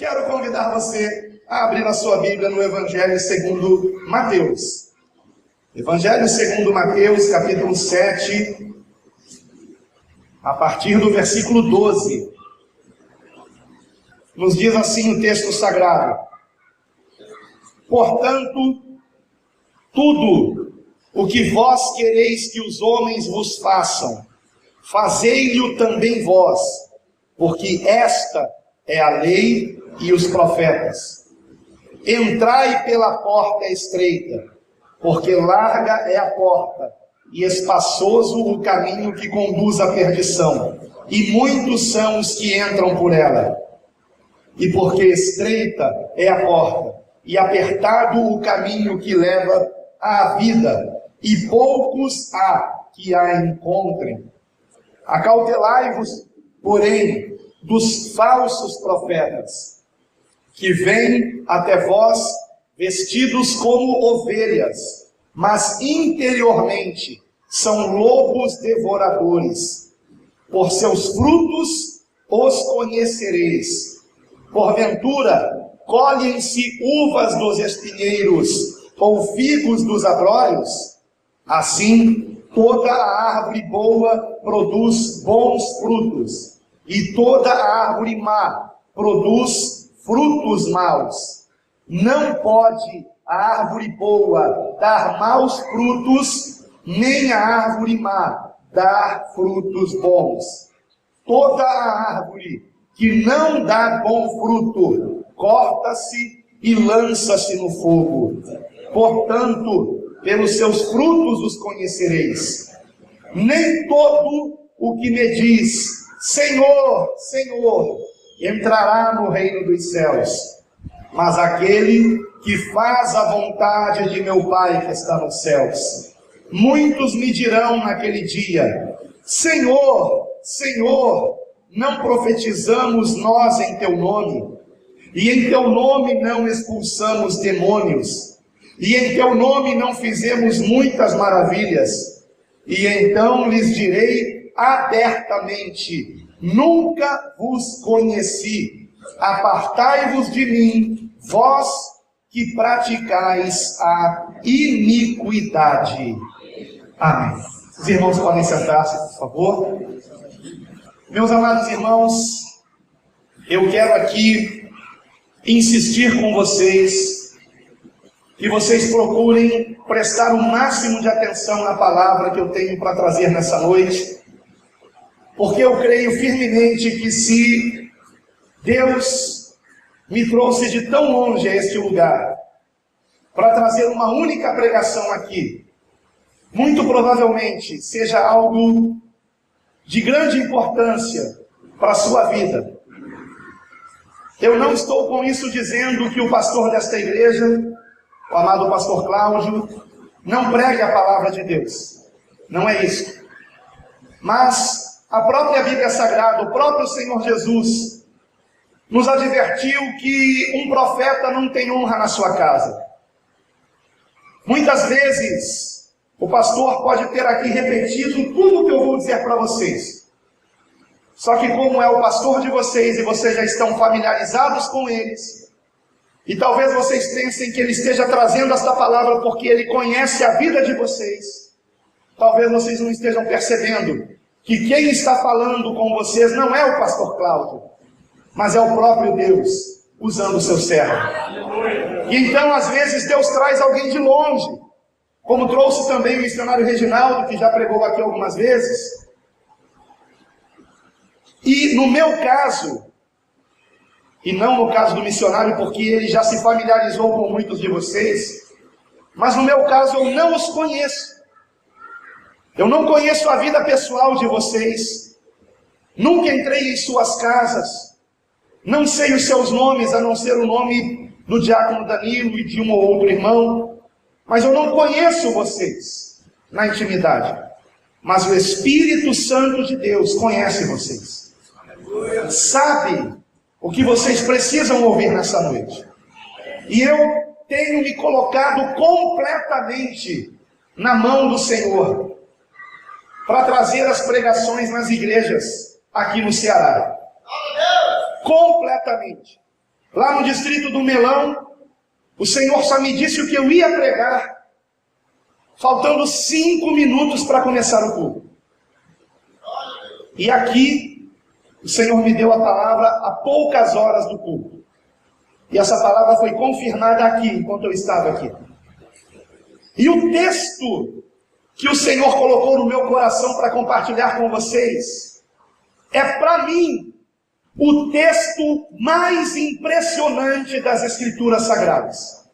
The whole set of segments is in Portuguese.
quero convidar você a abrir a sua Bíblia no Evangelho segundo Mateus. Evangelho segundo Mateus, capítulo 7, a partir do versículo 12. Nos diz assim o texto sagrado: portanto, tudo o que vós quereis que os homens vos façam, fazei-lhe também vós, porque esta é a lei e os profetas. Entrai pela porta estreita, porque larga é a porta, e espaçoso o caminho que conduz à perdição, e muitos são os que entram por ela. E porque estreita é a porta, e apertado o caminho que leva à vida, e poucos há que a encontrem. Acautelai-vos, porém, dos falsos profetas, que vêm até vós vestidos como ovelhas, mas interiormente são lobos devoradores. Por seus frutos os conhecereis. Porventura, colhem-se uvas dos espinheiros ou figos dos abrolhos? Assim, toda a árvore boa produz bons frutos, e toda a árvore má produz frutos maus. Não pode a árvore boa dar maus frutos, nem a árvore má dar frutos bons. Toda a árvore que não dá bom fruto, corta-se e lança-se no fogo. Portanto, pelos seus frutos os conhecereis. Nem todo o que me diz, Senhor, Senhor, entrará no reino dos céus, mas aquele que faz a vontade de meu Pai que está nos céus. Muitos me dirão naquele dia, Senhor, Senhor, não profetizamos nós em teu nome? E em teu nome não expulsamos demônios? E em teu nome não fizemos muitas maravilhas? E então lhes direi abertamente, nunca vos conheci. Apartai-vos de mim, vós que praticais a iniquidade. Amém. Os irmãos podem sentar-se, por favor. Meus amados irmãos, eu quero aqui insistir com vocês que vocês procurem prestar o máximo de atenção na palavra que eu tenho para trazer nessa noite, porque eu creio firmemente que se Deus me trouxe de tão longe a este lugar para trazer uma única pregação aqui, muito provavelmente seja algo de grande importância para a sua vida. Eu não estou com isso dizendo que o pastor desta igreja, o amado pastor Cláudio, não pregue a palavra de Deus. Não é isso. Mas a própria Bíblia Sagrada, o próprio Senhor Jesus, nos advertiu que um profeta não tem honra na sua casa. Muitas vezes, o pastor pode ter aqui repetido tudo o que eu vou dizer para vocês. Só que como é o pastor de vocês e vocês já estão familiarizados com eles, e talvez vocês pensem que ele esteja trazendo esta palavra porque ele conhece a vida de vocês, talvez vocês não estejam percebendo que quem está falando com vocês não é o pastor Cláudio, mas é o próprio Deus, usando o seu servo. E então, às vezes, Deus traz alguém de longe, como trouxe também o missionário Reginaldo, que já pregou aqui algumas vezes. E no meu caso, e não no caso do missionário, porque ele já se familiarizou com muitos de vocês, mas no meu caso eu não os conheço. Eu não conheço a vida pessoal de vocês, nunca entrei em suas casas, não sei os seus nomes, a não ser o nome do diácono Danilo e de um ou outro irmão, mas eu não conheço vocês na intimidade. Mas o Espírito Santo de Deus conhece vocês. Sabe o que vocês precisam ouvir nessa noite. E eu tenho me colocado completamente na mão do Senhor para trazer as pregações nas igrejas aqui no Ceará. Completamente. lá no distrito do Melão, o Senhor só me disse o que eu ia pregar, faltando 5 minutos para começar o culto. E aqui, o Senhor me deu a palavra há poucas horas do culto. E essa palavra foi confirmada aqui, enquanto eu estava aqui. E o texto que o Senhor colocou no meu coração para compartilhar com vocês, é para mim o texto mais impressionante das Escrituras Sagradas.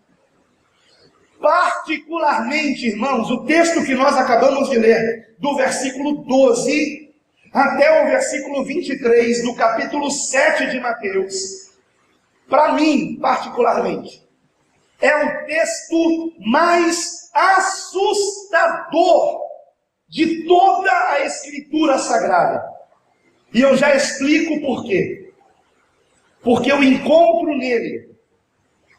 Particularmente, irmãos, o texto que nós acabamos de ler, do versículo 12 até o versículo 23, do capítulo 7 de Mateus, para mim, particularmente, é o texto mais assustador de toda a Escritura Sagrada. E eu já explico por quê. Porque eu encontro nele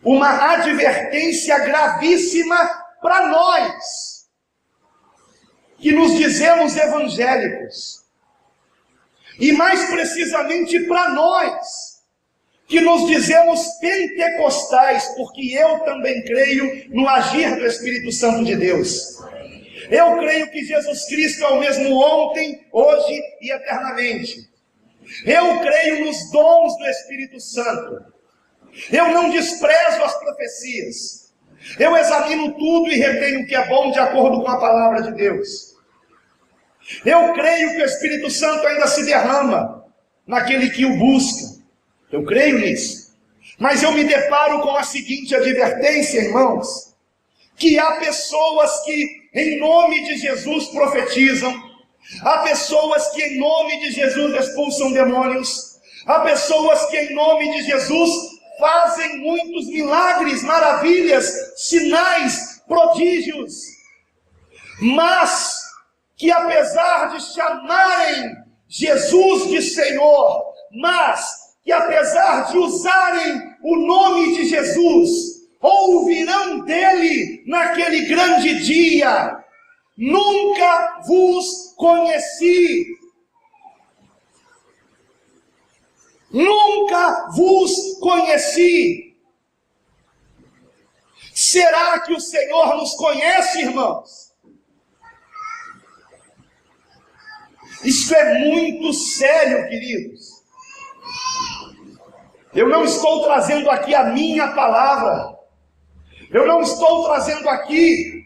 uma advertência gravíssima para nós, que nos dizemos evangélicos. E mais precisamente para nós, que nos dizemos pentecostais, porque eu também creio no agir do Espírito Santo de Deus. Eu creio que Jesus Cristo é o mesmo ontem, hoje e eternamente. Eu creio nos dons do Espírito Santo. Eu não desprezo as profecias. Eu examino tudo e retenho o que é bom de acordo com a palavra de Deus. Eu creio que o Espírito Santo ainda se derrama naquele que o busca. Eu creio nisso. Mas eu me deparo com a seguinte advertência, irmãos, que há pessoas que em nome de Jesus profetizam, há pessoas que em nome de Jesus expulsam demônios, há pessoas que em nome de Jesus fazem muitos milagres, maravilhas, sinais, prodígios, mas que apesar de chamarem Jesus de Senhor, mas que apesar de usarem o nome de Jesus, ouvirão dele naquele grande dia: nunca vos conheci. Nunca vos conheci. Será que o Senhor nos conhece, irmãos? Isso é muito sério, queridos. Eu não estou trazendo aqui a minha palavra. Eu não estou trazendo aqui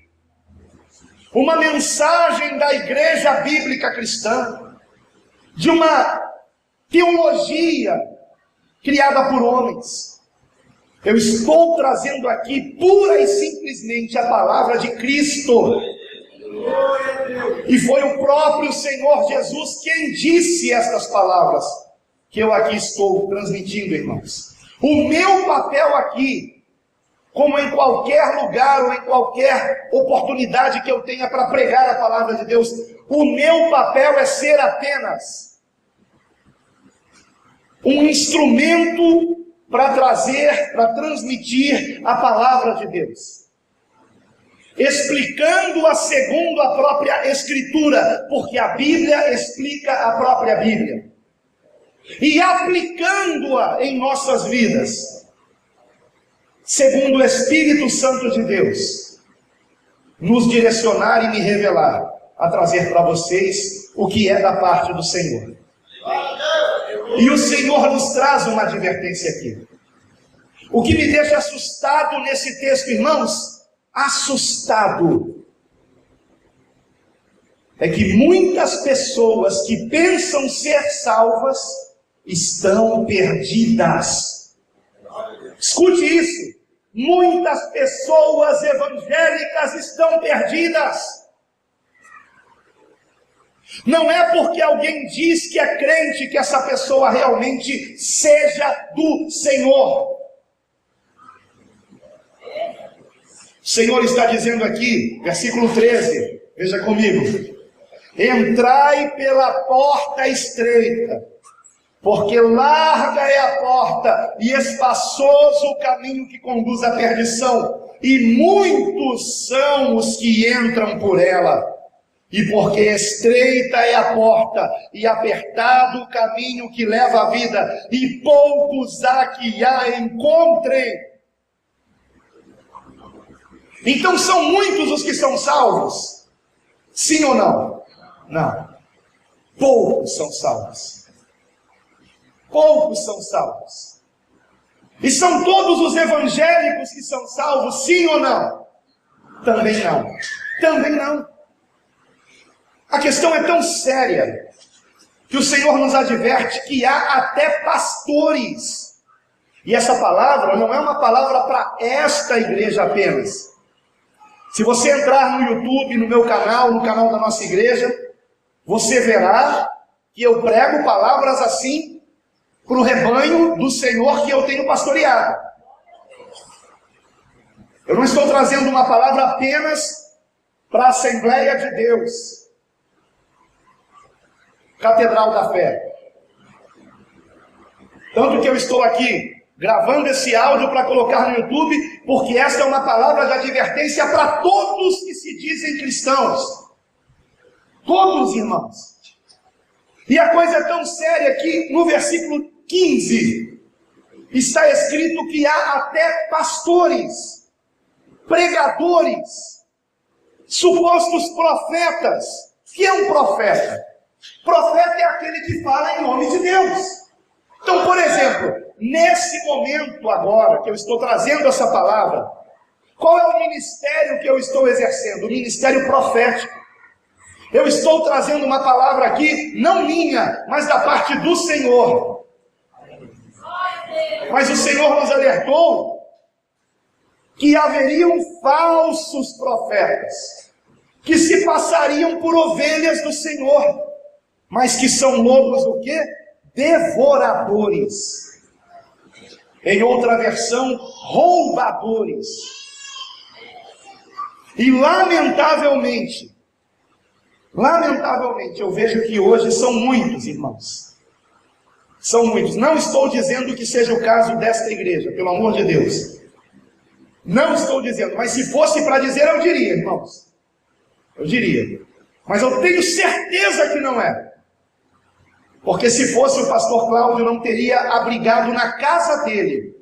uma mensagem da igreja bíblica cristã, de uma teologia criada por homens. Eu estou trazendo aqui pura e simplesmente a palavra de Cristo. E foi o próprio Senhor Jesus quem disse estas palavras que eu aqui estou transmitindo, irmãos. O meu papel aqui, como em qualquer lugar ou em qualquer oportunidade que eu tenha para pregar a palavra de Deus, o meu papel é ser apenas um instrumento para trazer, para transmitir a palavra de Deus, explicando-a segundo a própria Escritura, porque a Bíblia explica a própria Bíblia, e aplicando-a em nossas vidas, segundo o Espírito Santo de Deus nos direcionar e me revelar, a trazer para vocês o que é da parte do Senhor. E o Senhor nos traz uma advertência aqui. O que me deixa assustado nesse texto, irmãos, assustado, é que muitas pessoas que pensam ser salvas estão perdidas. Escute isso. Muitas pessoas evangélicas estão perdidas. Não é porque alguém diz que é crente que essa pessoa realmente seja do Senhor. O Senhor está dizendo aqui, versículo 13, veja comigo: entrai pela porta estreita, porque larga é a porta e espaçoso o caminho que conduz à perdição, e muitos são os que entram por ela. E porque estreita é a porta, e apertado o caminho que leva à vida, e poucos há que a encontrem. Então são muitos os que são salvos? Sim ou não? Não. Poucos são salvos. Poucos são salvos. E são todos os evangélicos que são salvos? Sim ou não? Também não. Também não. A questão é tão séria que o Senhor nos adverte que há até pastores. E essa palavra não é uma palavra para esta igreja apenas. Se você entrar no YouTube, no meu canal, no canal da nossa igreja, você verá que eu prego palavras assim para o rebanho do Senhor que eu tenho pastoreado. Eu não estou trazendo uma palavra apenas para a Assembleia de Deus, Catedral da Fé. Tanto que eu estou aqui gravando esse áudio para colocar no YouTube, porque esta é uma palavra de advertência para todos que se dizem cristãos. Todos, irmãos. E a coisa é tão séria que no versículo 15 está escrito que há até pastores, pregadores, supostos profetas. O que é um profeta? Profeta é aquele que fala em nome de Deus. Então, por exemplo, nesse momento agora que eu estou trazendo essa palavra, qual é o ministério que eu estou exercendo? O ministério profético. Eu estou trazendo uma palavra aqui, não minha, mas da parte do Senhor. Mas o Senhor nos alertou que haveriam falsos profetas, que se passariam por ovelhas do Senhor, mas que são lobos o quê? Devoradores. Em outra versão, roubadores. E lamentavelmente, eu vejo que hoje são muitos, irmãos. São muitos. Não estou dizendo que seja o caso desta igreja, pelo amor de Deus. Não estou dizendo, mas se fosse para dizer, eu diria, irmãos. Eu diria. Mas eu tenho certeza que não é. Porque se fosse o pastor Cláudio, não teria abrigado na casa dele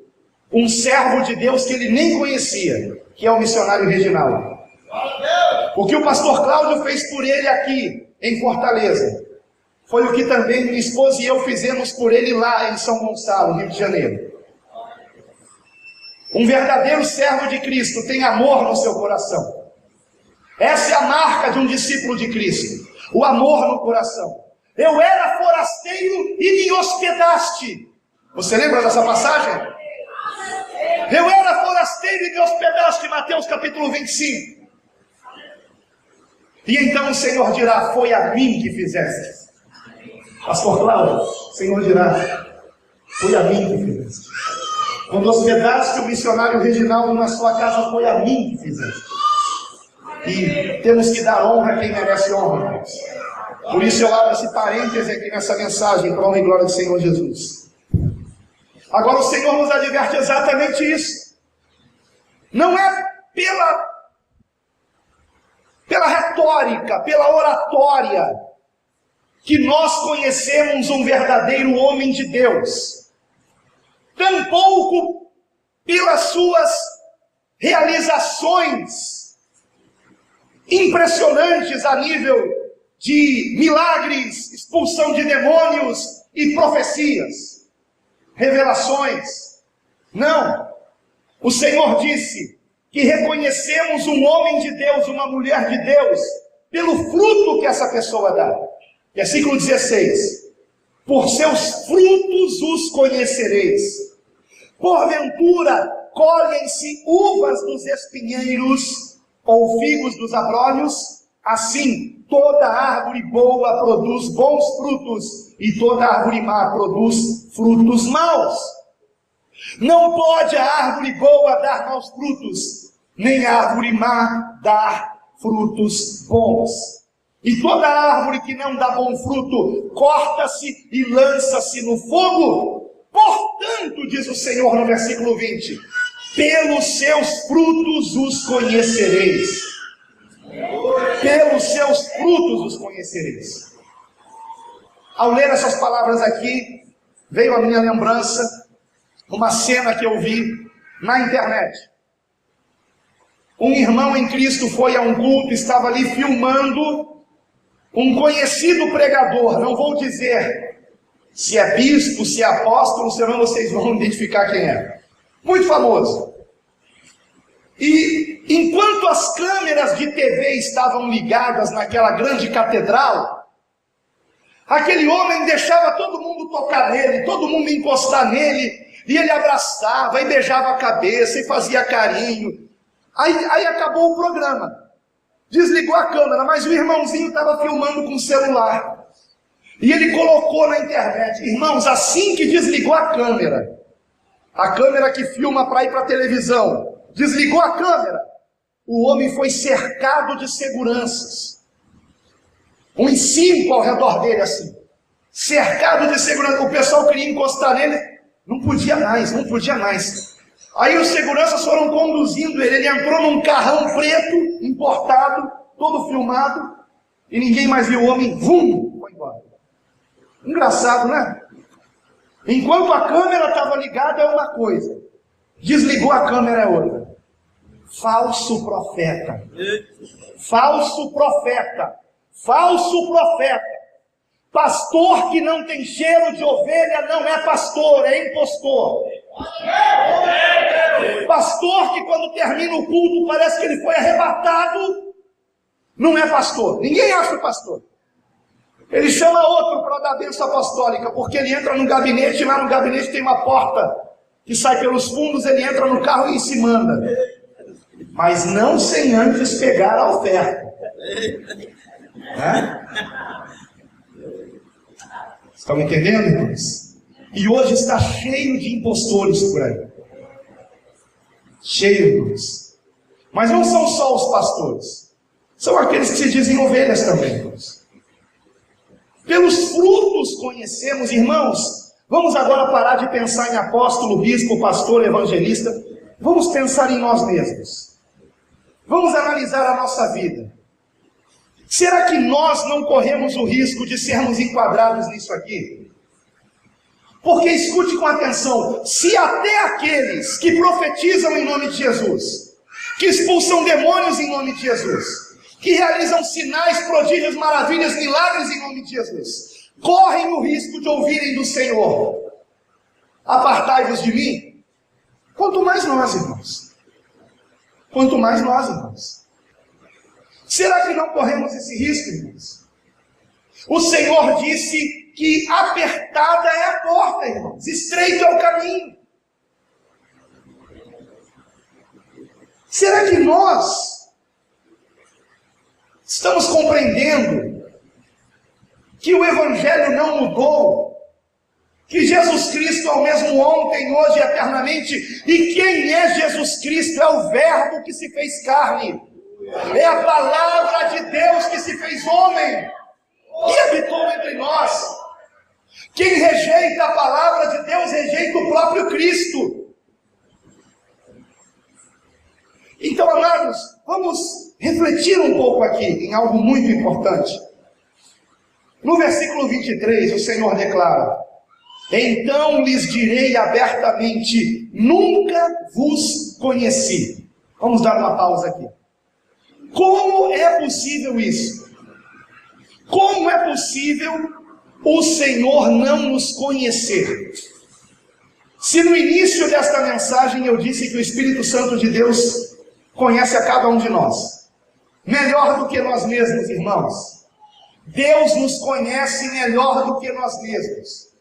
um servo de Deus que ele nem conhecia, que é o missionário Reginaldo. O que o pastor Cláudio fez por ele aqui, em Fortaleza, foi o que também minha esposa e eu fizemos por ele lá em São Gonçalo, Rio de Janeiro. Um verdadeiro servo de Cristo tem amor no seu coração. Essa é a marca de um discípulo de Cristo, o amor no coração. Eu era forasteiro e me hospedaste. Você lembra dessa passagem? Eu era forasteiro e me hospedaste, Mateus capítulo 25. E então o Senhor dirá, foi a mim que fizeste. Pastor Cláudio, o Senhor dirá, foi a mim que fizeste. Quando hospedaste o missionário Reginaldo na sua casa, foi a mim que fizeste. E temos que dar honra a quem merece honra, irmãos. Por isso eu abro esse parêntese aqui nessa mensagem, para a honra e glória do Senhor Jesus. Agora o Senhor nos adverte exatamente isso. Não é pela retórica, pela oratória, que nós conhecemos um verdadeiro homem de Deus. Tampouco pelas suas realizações impressionantes a nível de milagres, expulsão de demônios e profecias, revelações. Não. O Senhor disse que reconhecemos um homem de Deus, uma mulher de Deus, pelo fruto que essa pessoa dá. Versículo 16. Por seus frutos os conhecereis. Porventura, colhem-se uvas dos espinheiros ou figos dos abrolhos? Assim, toda árvore boa produz bons frutos, e toda árvore má produz frutos maus. Não pode a árvore boa dar maus frutos, nem a árvore má dar frutos bons. E toda árvore que não dá bom fruto, corta-se e lança-se no fogo. Portanto, diz o Senhor no versículo 20, pelos seus frutos os conhecereis. pelos seus frutos os conhecereis. Ao ler essas palavras aqui, veio à minha lembrança uma cena que eu vi na internet. Um irmão em Cristo foi a um culto, estava ali filmando um conhecido pregador, não vou dizer se é bispo, se é apóstolo, senão vocês vão identificar quem é. Muito famoso. E enquanto as câmeras de TV estavam ligadas naquela grande catedral, aquele homem deixava todo mundo tocar nele, todo mundo encostar nele, e ele abraçava, e beijava a cabeça, e fazia carinho. Aí acabou o programa. Desligou a câmera, mas o irmãozinho estava filmando com o celular. E ele colocou na internet. Irmãos, assim que desligou a câmera que filma para ir para a televisão, desligou a câmera, o homem foi cercado de seguranças. Uns 5 ao redor dele assim. Cercado de segurança. O pessoal queria encostar nele, não podia mais. Aí os seguranças foram conduzindo ele entrou num carrão preto, importado, todo filmado, e ninguém mais viu o homem, foi embora. Engraçado, né? Enquanto a câmera estava ligada é uma coisa, desligou a câmera é outra. Falso profeta. Pastor que não tem cheiro de ovelha não é pastor, é impostor. Pastor que quando termina o culto parece que ele foi arrebatado, não é pastor. Ninguém acha pastor. Ele chama outro para dar bênção apostólica, porque ele entra no gabinete, e lá no gabinete tem uma porta que sai pelos fundos, ele entra no carro e se manda. Mas não sem antes pegar a oferta. Estão entendendo, irmãos? E hoje está cheio de impostores por aí. Cheio, irmãos. Mas não são só os pastores. São aqueles que se dizem ovelhas também, irmãos. Pelos frutos conhecemos, irmãos. Vamos agora parar de pensar em apóstolo, bispo, pastor, evangelista. Vamos pensar em nós mesmos. Vamos analisar a nossa vida. Será que nós não corremos o risco de sermos enquadrados nisso aqui? Porque escute com atenção, se até aqueles que profetizam em nome de Jesus, que expulsam demônios em nome de Jesus, que realizam sinais, prodígios, maravilhas, milagres em nome de Jesus, correm o risco de ouvirem do Senhor, apartai-vos de mim, quanto mais nós, irmãos. Quanto mais nós, irmãos. Será que não corremos esse risco, irmãos? O Senhor disse que apertada é a porta, irmãos, estreito é o caminho. Será que nós estamos compreendendo que o Evangelho não mudou? Que Jesus Cristo é o mesmo ontem, hoje e eternamente? E quem é Jesus Cristo? É o Verbo que se fez carne. É a palavra de Deus que se fez homem e habitou entre nós. Quem rejeita a palavra de Deus, rejeita o próprio Cristo. Então, amados, vamos refletir um pouco aqui em algo muito importante. No versículo 23, o Senhor declara: então lhes direi abertamente, nunca vos conheci. Vamos dar uma pausa aqui. Como é possível isso? Como é possível o Senhor não nos conhecer? Se no início desta mensagem eu disse que o Espírito Santo de Deus conhece a cada um de nós, melhor do que nós mesmos, irmãos. Deus nos conhece melhor do que nós mesmos.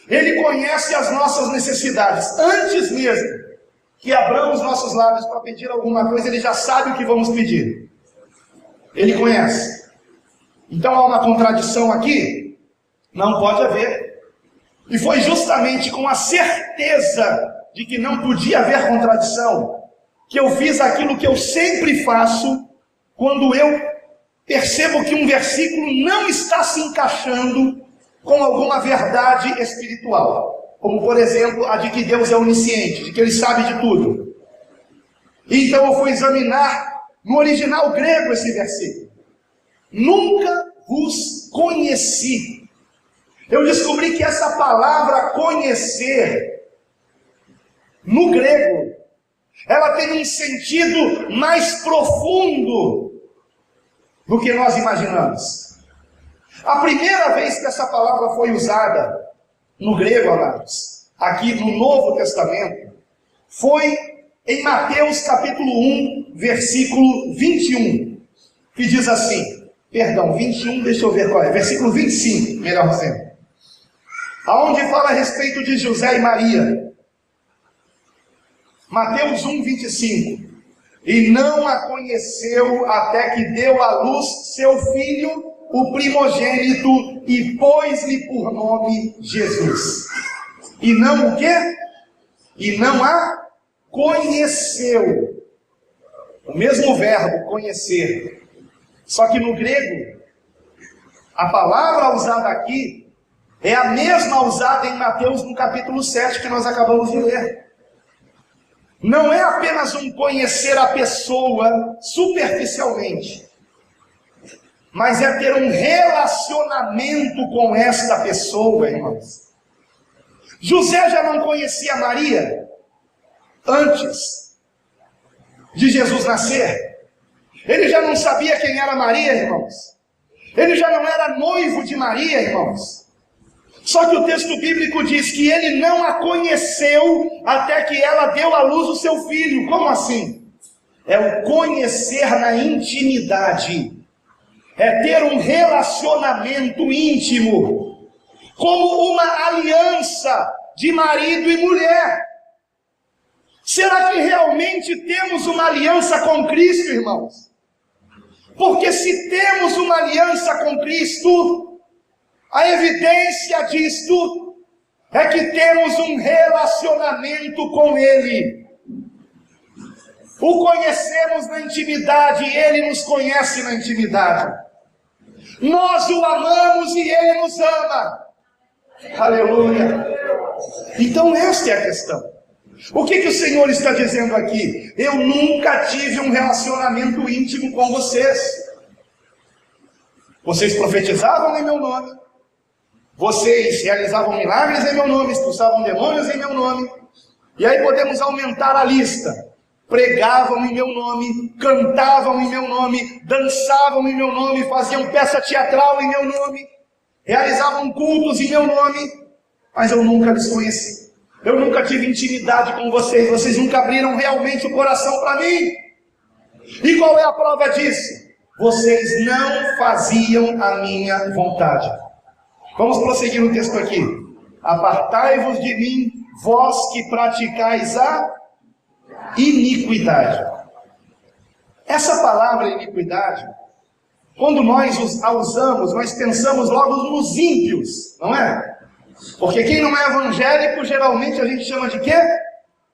Ele conhece as nossas necessidades. Antes mesmo que abramos nossos lábios para pedir alguma coisa, Ele já sabe o que vamos pedir. Ele conhece. Então há uma contradição aqui? Não pode haver. E foi justamente com a certeza de que não podia haver contradição que eu fiz aquilo que eu sempre faço quando eu percebo que um versículo não está se encaixando com alguma verdade espiritual. Como, por exemplo, a de que Deus é onisciente, de que Ele sabe de tudo. Então eu fui examinar no original grego esse versículo. nunca vos conheci. Eu descobri que essa palavra conhecer, no grego, ela tem um sentido mais profundo do que nós imaginamos. A primeira vez que essa palavra foi usada no grego, amados, aqui no Novo Testamento, foi em Mateus capítulo 1, versículo 21, que diz assim, 21, deixa eu ver qual é, versículo 25, melhor dizendo, aonde fala a respeito de José e Maria. Mateus 1, 25, e não a conheceu até que deu à luz seu filho, o primogênito, e pôs-lhe por nome Jesus. E não o quê? E não a conheceu. O mesmo verbo, conhecer. Só que no grego, a palavra usada aqui é a mesma usada em Mateus no capítulo 7 que nós acabamos de ler. Não é apenas um conhecer a pessoa superficialmente, mas é ter um relacionamento com esta pessoa, irmãos. José já não conhecia Maria antes de Jesus nascer. Ele já não sabia quem era Maria, irmãos. Ele já não era noivo de Maria, irmãos. Só que o texto bíblico diz que ele não a conheceu até que ela deu à luz o seu filho. Como assim? É o conhecer na intimidade. É ter um relacionamento íntimo, como uma aliança de marido e mulher. Será que realmente temos uma aliança com Cristo, irmãos? Porque se temos uma aliança com Cristo, a evidência disto é que temos um relacionamento com Ele. O conhecemos na intimidade e Ele nos conhece na intimidade. Nós o amamos e Ele nos ama. Aleluia. Então esta é a questão. O que o Senhor está dizendo aqui? Eu nunca tive um relacionamento íntimo com vocês. Vocês profetizavam em meu nome. Vocês realizavam milagres em meu nome, expulsavam demônios em meu nome. E aí podemos aumentar a lista. Pregavam em meu nome, cantavam em meu nome, dançavam em meu nome, faziam peça teatral em meu nome, realizavam cultos em meu nome, mas eu nunca lhes conheci. Eu nunca tive intimidade com vocês, vocês nunca abriram realmente o coração para mim. E qual é a prova disso? Vocês não faziam a minha vontade. Vamos prosseguir no texto aqui. Apartai-vos de mim, vós que praticais a iniquidade. Essa palavra iniquidade, quando nós a usamos, nós pensamos logo nos ímpios, não é? Porque quem não é evangélico, geralmente a gente chama de quê?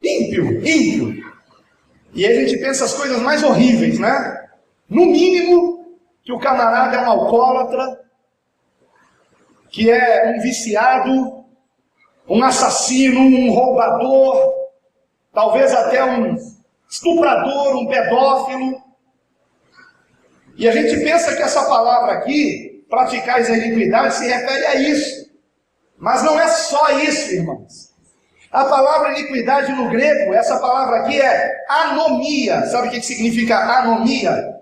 Ímpio, ímpio. E aí a gente pensa as coisas mais horríveis, né? No mínimo, que o camarada é um alcoólatra, que é um viciado, um assassino, um roubador, talvez até um estuprador, um pedófilo. E a gente pensa que essa palavra aqui, praticais a iniquidade, se refere a isso. Mas não é só isso, irmãos. A palavra iniquidade no grego, essa palavra aqui é anomia. Sabe o que significa anomia?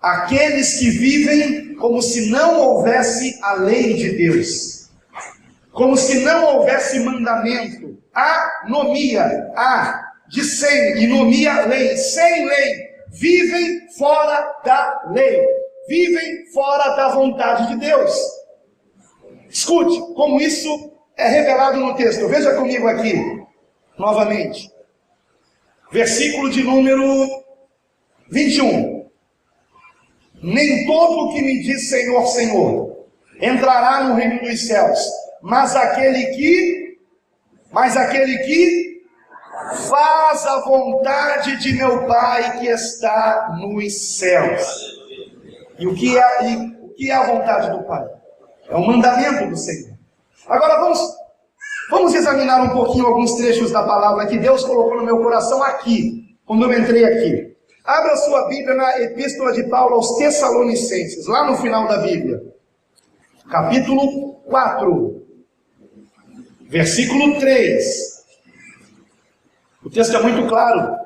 Aqueles que vivem como se não houvesse a lei de Deus. Como se não houvesse mandamento. Anomia. De sem, e nomia, lei. Sem lei. Vivem fora da lei. Vivem fora da vontade de Deus. Escute como isso é revelado no texto. Veja comigo aqui, novamente. Versículo de número 21. Nem todo o que me diz Senhor, Senhor, entrará no reino dos céus, mas aquele que faz a vontade de meu Pai que está nos céus. E o que é a vontade do Pai? É o mandamento do Senhor. Agora vamos examinar um pouquinho alguns trechos da palavra que Deus colocou no meu coração aqui, quando eu entrei aqui. Abra sua Bíblia na Epístola de Paulo aos Tessalonicenses, lá no final da Bíblia. Capítulo 4, versículo 3. O texto é muito claro.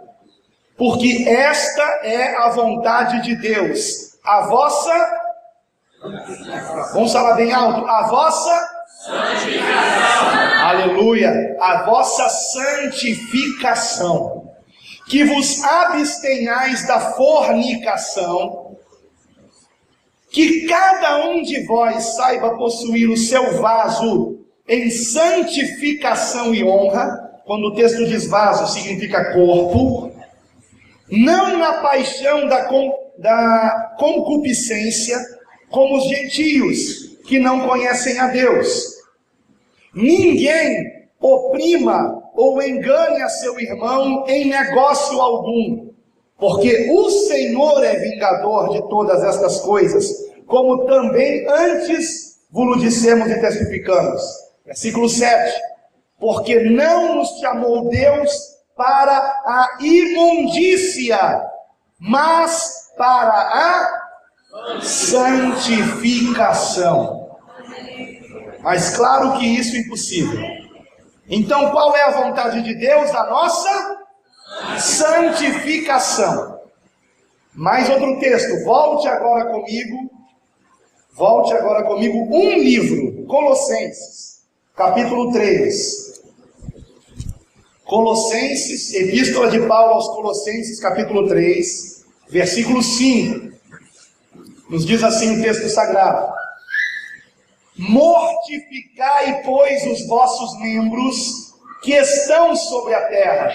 Porque esta é a vontade de Deus, a vossa... Vamos falar bem alto. A vossa santificação. Aleluia. A vossa santificação. Que vos abstenhais da fornicação. Que cada um de vós saiba possuir o seu vaso em santificação e honra. Quando o texto diz vaso, significa corpo. Não na paixão da concupiscência, como os gentios, que não conhecem a Deus. Ninguém oprima ou engane a seu irmão em negócio algum, porque o Senhor é vingador de todas estas coisas, como também antes vos dissemos e testificamos. Versículo 7. Porque não nos chamou Deus para a imundícia, mas para a santificação. Mas claro que isso é impossível. Então qual é a vontade de Deus? A nossa santificação. Mais outro texto, volte agora comigo, um livro, Colossenses, capítulo 3. Colossenses, Epístola de Paulo aos Colossenses, capítulo 3, versículo 5. Nos diz assim o texto sagrado: mortificai, pois, os vossos membros que estão sobre a terra,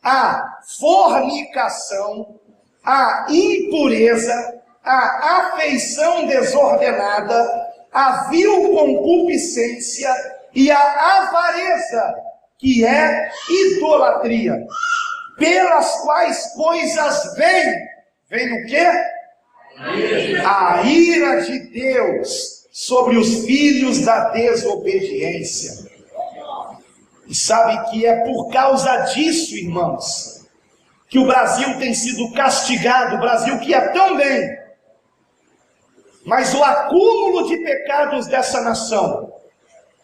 a fornicação, a impureza, a afeição desordenada, a vil concupiscência e a avareza, que é idolatria, pelas quais coisas vem o quê? A ira de Deus sobre os filhos da desobediência. E sabe que é por causa disso, irmãos, que o Brasil tem sido castigado, o Brasil que é tão bem, mas o acúmulo de pecados dessa nação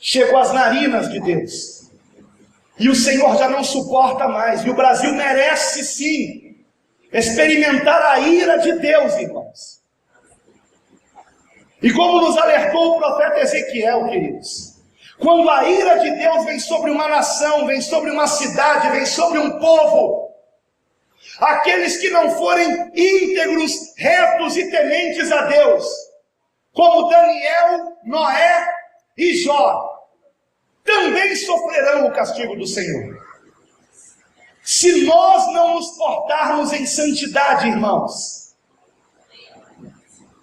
chegou às narinas de Deus. E o Senhor já não suporta mais. E o Brasil merece sim experimentar a ira de Deus, irmãos. E como nos alertou o profeta Ezequiel, queridos, quando a ira de Deus vem sobre uma nação, vem sobre uma cidade, vem sobre um povo, aqueles que não forem íntegros, retos e tementes a Deus, como Daniel, Noé e Jó, também sofrerão o castigo do Senhor. Se nós não nos portarmos em santidade, irmãos,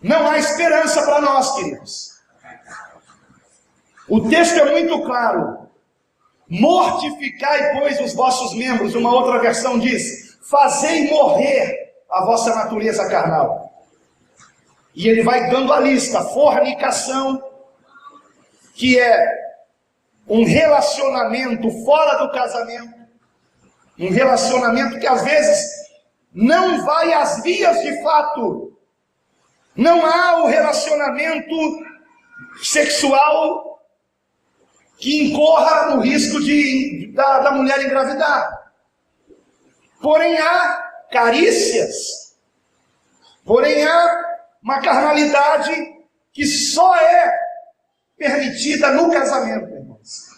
não há esperança para nós, queridos. O texto é muito claro. Mortificai, pois, os vossos membros. Uma outra versão diz: fazei morrer a vossa natureza carnal. E ele vai dando a lista: fornicação, que é um relacionamento fora do casamento, um relacionamento que às vezes não vai às vias de fato, não há o relacionamento sexual que incorra no risco da mulher engravidar. Porém há carícias, porém há uma carnalidade que só é permitida no casamento, irmãos.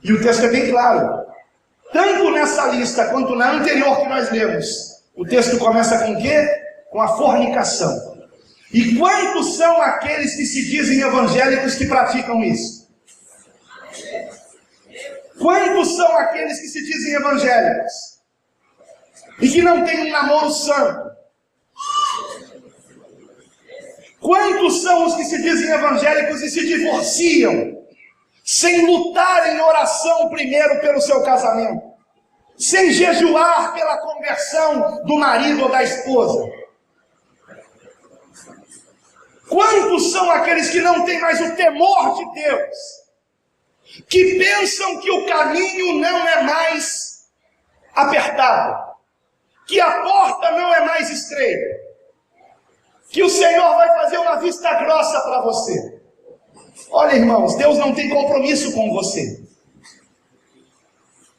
E o texto é bem claro. Tanto nessa lista quanto na anterior que nós lemos, o texto começa com o quê? Com a fornicação. E quantos são aqueles que se dizem evangélicos que praticam isso? Quantos são aqueles que se dizem evangélicos e que não têm um namoro santo? Quantos são os que se dizem evangélicos e se divorciam sem lutar em oração primeiro pelo seu casamento, sem jejuar pela conversão do marido ou da esposa? Quantos são aqueles que não têm mais o temor de Deus, que pensam que o caminho não é mais apertado, que a porta não é mais estreita, que o Senhor vai fazer uma vista grossa para você. Olha, irmãos, Deus não tem compromisso com você.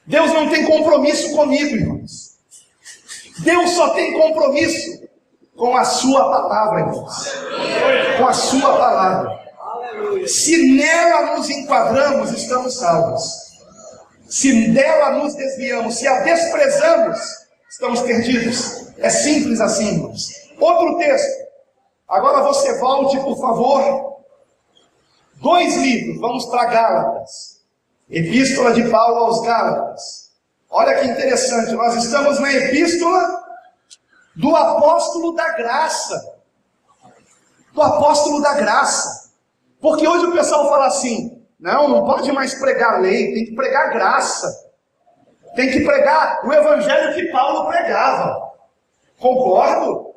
Deus não tem compromisso comigo, irmãos. Deus só tem compromisso com a sua palavra, irmãos. Com a sua palavra. Se nela nos enquadramos, estamos salvos. Se dela nos desviamos, se a desprezamos, estamos perdidos. É simples assim, irmãos. Outro texto. Agora você volte, por favor. 2 livros. Vamos para Gálatas. Epístola de Paulo aos Gálatas. Olha que interessante. Nós estamos na epístola do apóstolo da graça. Do apóstolo da graça. Porque hoje o pessoal fala assim, não pode mais pregar lei, tem que pregar graça. Tem que pregar o evangelho que Paulo pregava. Concordo?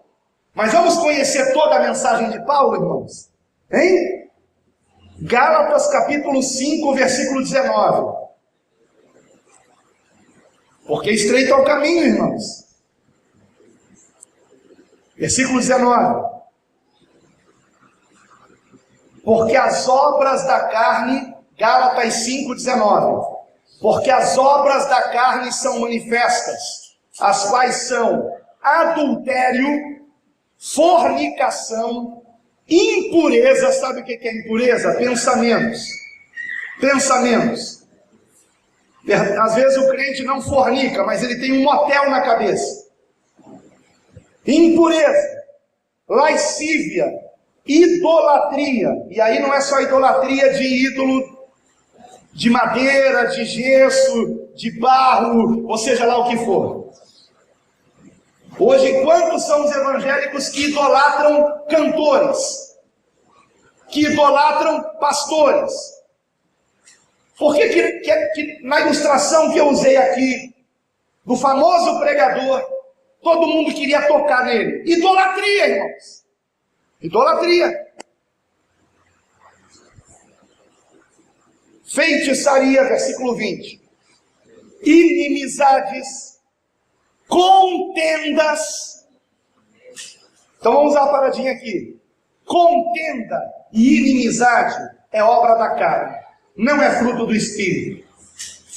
Mas vamos conhecer toda a mensagem de Paulo, irmãos? Hein? Gálatas capítulo 5, versículo 19. Porque estreito é o caminho, irmãos. Versículo 19. Porque as obras da carne, Gálatas 5:19, porque as obras da carne são manifestas, as quais são adultério, fornicação, impureza. Sabe o que é impureza? Pensamentos. Às vezes o crente não fornica, mas ele tem um motel na cabeça. Impureza, lascívia, idolatria. E aí não é só idolatria de ídolo de madeira, de gesso, de barro, ou seja lá o que for. Hoje, quantos são os evangélicos que idolatram cantores, que idolatram pastores? Por que na ilustração que eu usei aqui, do famoso pregador, todo mundo queria tocar nele? Idolatria, irmãos. Idolatria. Feitiçaria, versículo 20. Inimizades, contendas. Então vamos dar uma paradinha aqui. Contenda e inimizade é obra da carne, não é fruto do Espírito.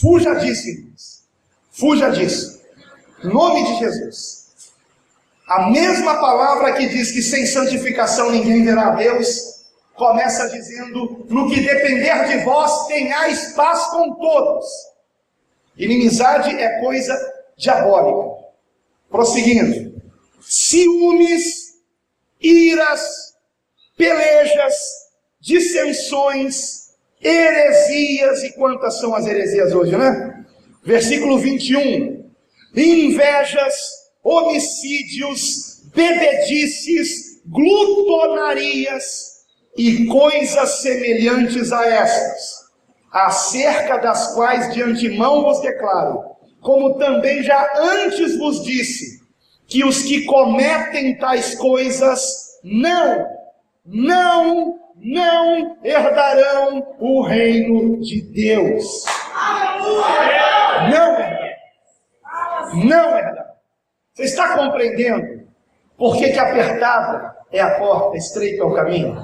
Fuja disso, irmãos. Fuja disso. Em nome de Jesus. A mesma palavra que diz que sem santificação ninguém verá a Deus, começa dizendo, no que depender de vós, tenhais paz com todos. Inimizade é coisa diabólica. Prosseguindo. Ciúmes, iras, pelejas, dissensões, heresias. E quantas são as heresias hoje, né? Versículo 21. Invejas, homicídios, bebedices, glutonarias e coisas semelhantes a estas, acerca das quais de antemão vos declaro, como também já antes vos disse, que os que cometem tais coisas não herdarão o reino de Deus. Não herdarão. Você está compreendendo por que apertada é a porta, estreito é o caminho?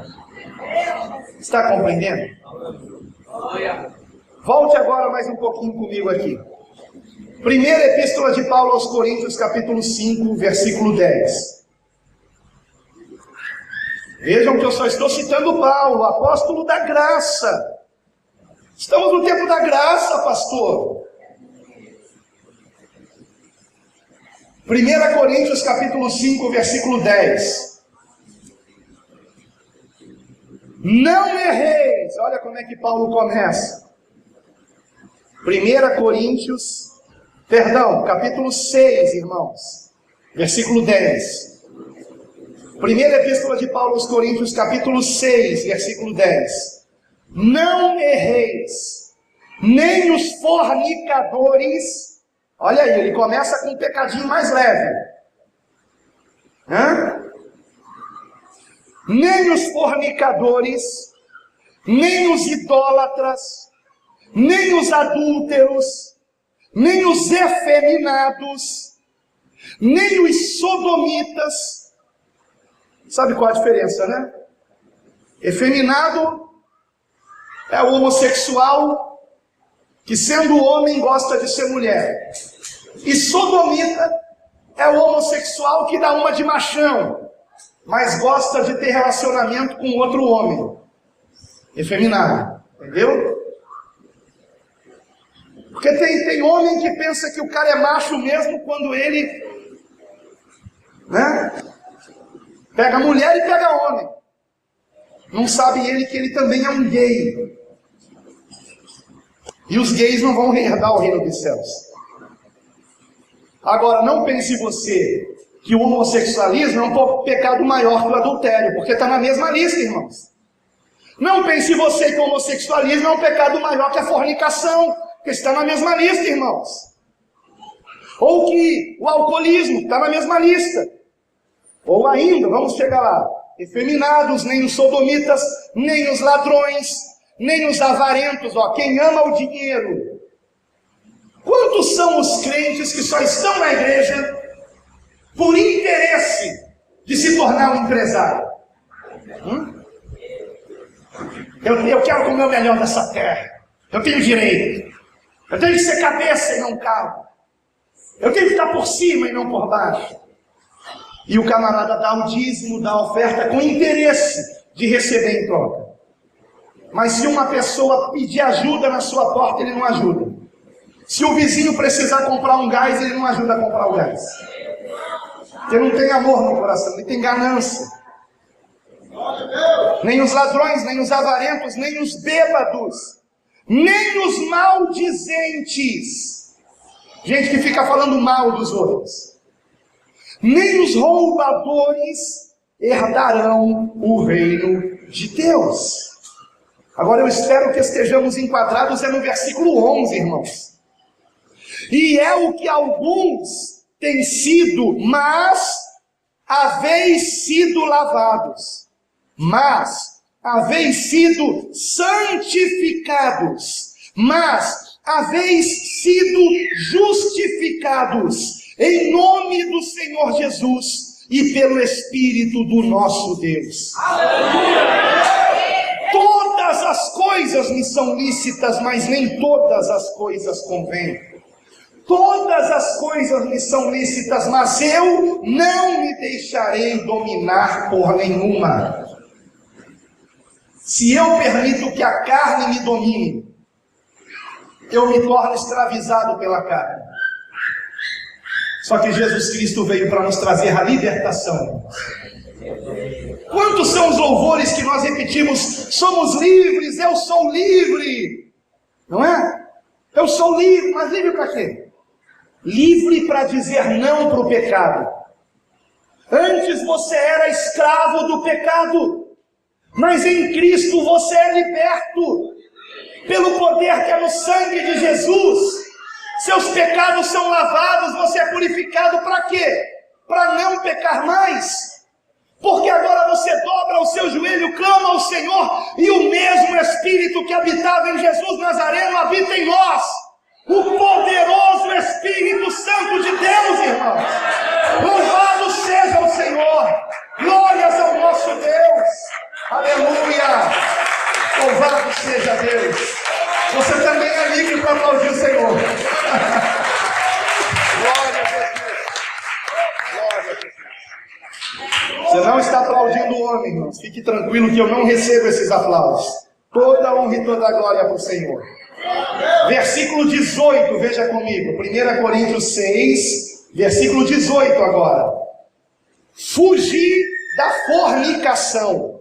Está compreendendo? Volte agora mais um pouquinho comigo aqui. Primeira epístola de Paulo aos Coríntios, capítulo 5, versículo 10. Vejam que eu só estou citando Paulo, apóstolo da graça. Estamos no tempo da graça, pastor. 1 Coríntios, capítulo 5, versículo 10. Não erreis. Olha como é que Paulo começa. 1 Coríntios, capítulo 6, irmãos. Versículo 10. Primeira epístola de Paulo aos Coríntios, capítulo 6, versículo 10. Não erreis, nem os fornicadores. Olha aí, ele começa com um pecadinho mais leve. Nem os fornicadores, nem os idólatras, nem os adúlteros, nem os efeminados, nem os sodomitas. Sabe qual a diferença, né? Efeminado é o homossexual que, sendo homem, gosta de ser mulher. E sodomita é o homossexual que dá uma de machão, mas gosta de ter relacionamento com outro homem. Efeminado, entendeu? Porque tem homem que pensa que o cara é macho mesmo quando ele, né, pega mulher e pega homem. Não sabe ele que ele também é um gay. E os gays não vão herdar o reino dos céus. Agora, não pense você que o homossexualismo é um pecado maior que o adultério, porque está na mesma lista, irmãos. Não pense você que o homossexualismo é um pecado maior que a fornicação, porque está na mesma lista, irmãos. Ou que o alcoolismo está na mesma lista. Ou ainda, vamos chegar lá, efeminados, nem os sodomitas, nem os ladrões, nem os avarentos, quem ama o dinheiro. Quantos são os crentes que só estão na igreja por interesse de se tornar um empresário? Eu quero comer o melhor dessa terra. Eu tenho direito. Eu tenho que ser cabeça e não cabo. Eu tenho que estar por cima e não por baixo. E o camarada dá o dízimo, dá a oferta com interesse de receber em troca. Mas se uma pessoa pedir ajuda na sua porta, ele não ajuda. Se o vizinho precisar comprar um gás, ele não ajuda a comprar o gás. Porque não tem amor no coração, ele tem ganância. Nem os ladrões, nem os avarentos, nem os bêbados, nem os maldizentes. Gente que fica falando mal dos outros. Nem os roubadores herdarão o reino de Deus. Agora eu espero que estejamos enquadrados no versículo 11, irmãos. E é o que alguns têm sido, mas haveis sido lavados, mas haveis sido santificados, mas haveis sido justificados em nome do Senhor Jesus e pelo Espírito do nosso Deus. Aleluia! Todas as coisas me são lícitas, mas nem todas as coisas convêm. Todas as coisas me são lícitas, mas eu não me deixarei dominar por nenhuma. Se eu permito que a carne me domine, eu me torno escravizado pela carne. Só que Jesus Cristo veio para nos trazer a libertação. Quantos são os louvores que nós repetimos? Somos livres, eu sou livre. Não é? Eu sou livre, mas livre para quê? Livre para dizer não para o pecado. Antes você era escravo do pecado, mas em Cristo você é liberto. Pelo poder que é no sangue de Jesus, seus pecados são lavados, você é purificado para quê? Para não pecar mais. Porque agora você dobra o seu joelho, clama ao Senhor, e o mesmo Espírito que habitava em Jesus Nazareno habita em nós. O poderoso Espírito Santo de Deus, irmãos. Louvado seja o Senhor. Glórias ao nosso Deus. Aleluia. Louvado seja Deus. Você também é livre para aplaudir o Senhor. Glória a Jesus. Glória a Jesus. Você não está aplaudindo o homem, irmãos. Fique tranquilo que eu não recebo esses aplausos. Toda a honra e toda a glória para o Senhor. Versículo 18, veja comigo. 1 Coríntios 6, versículo 18 agora. Fugir da fornicação.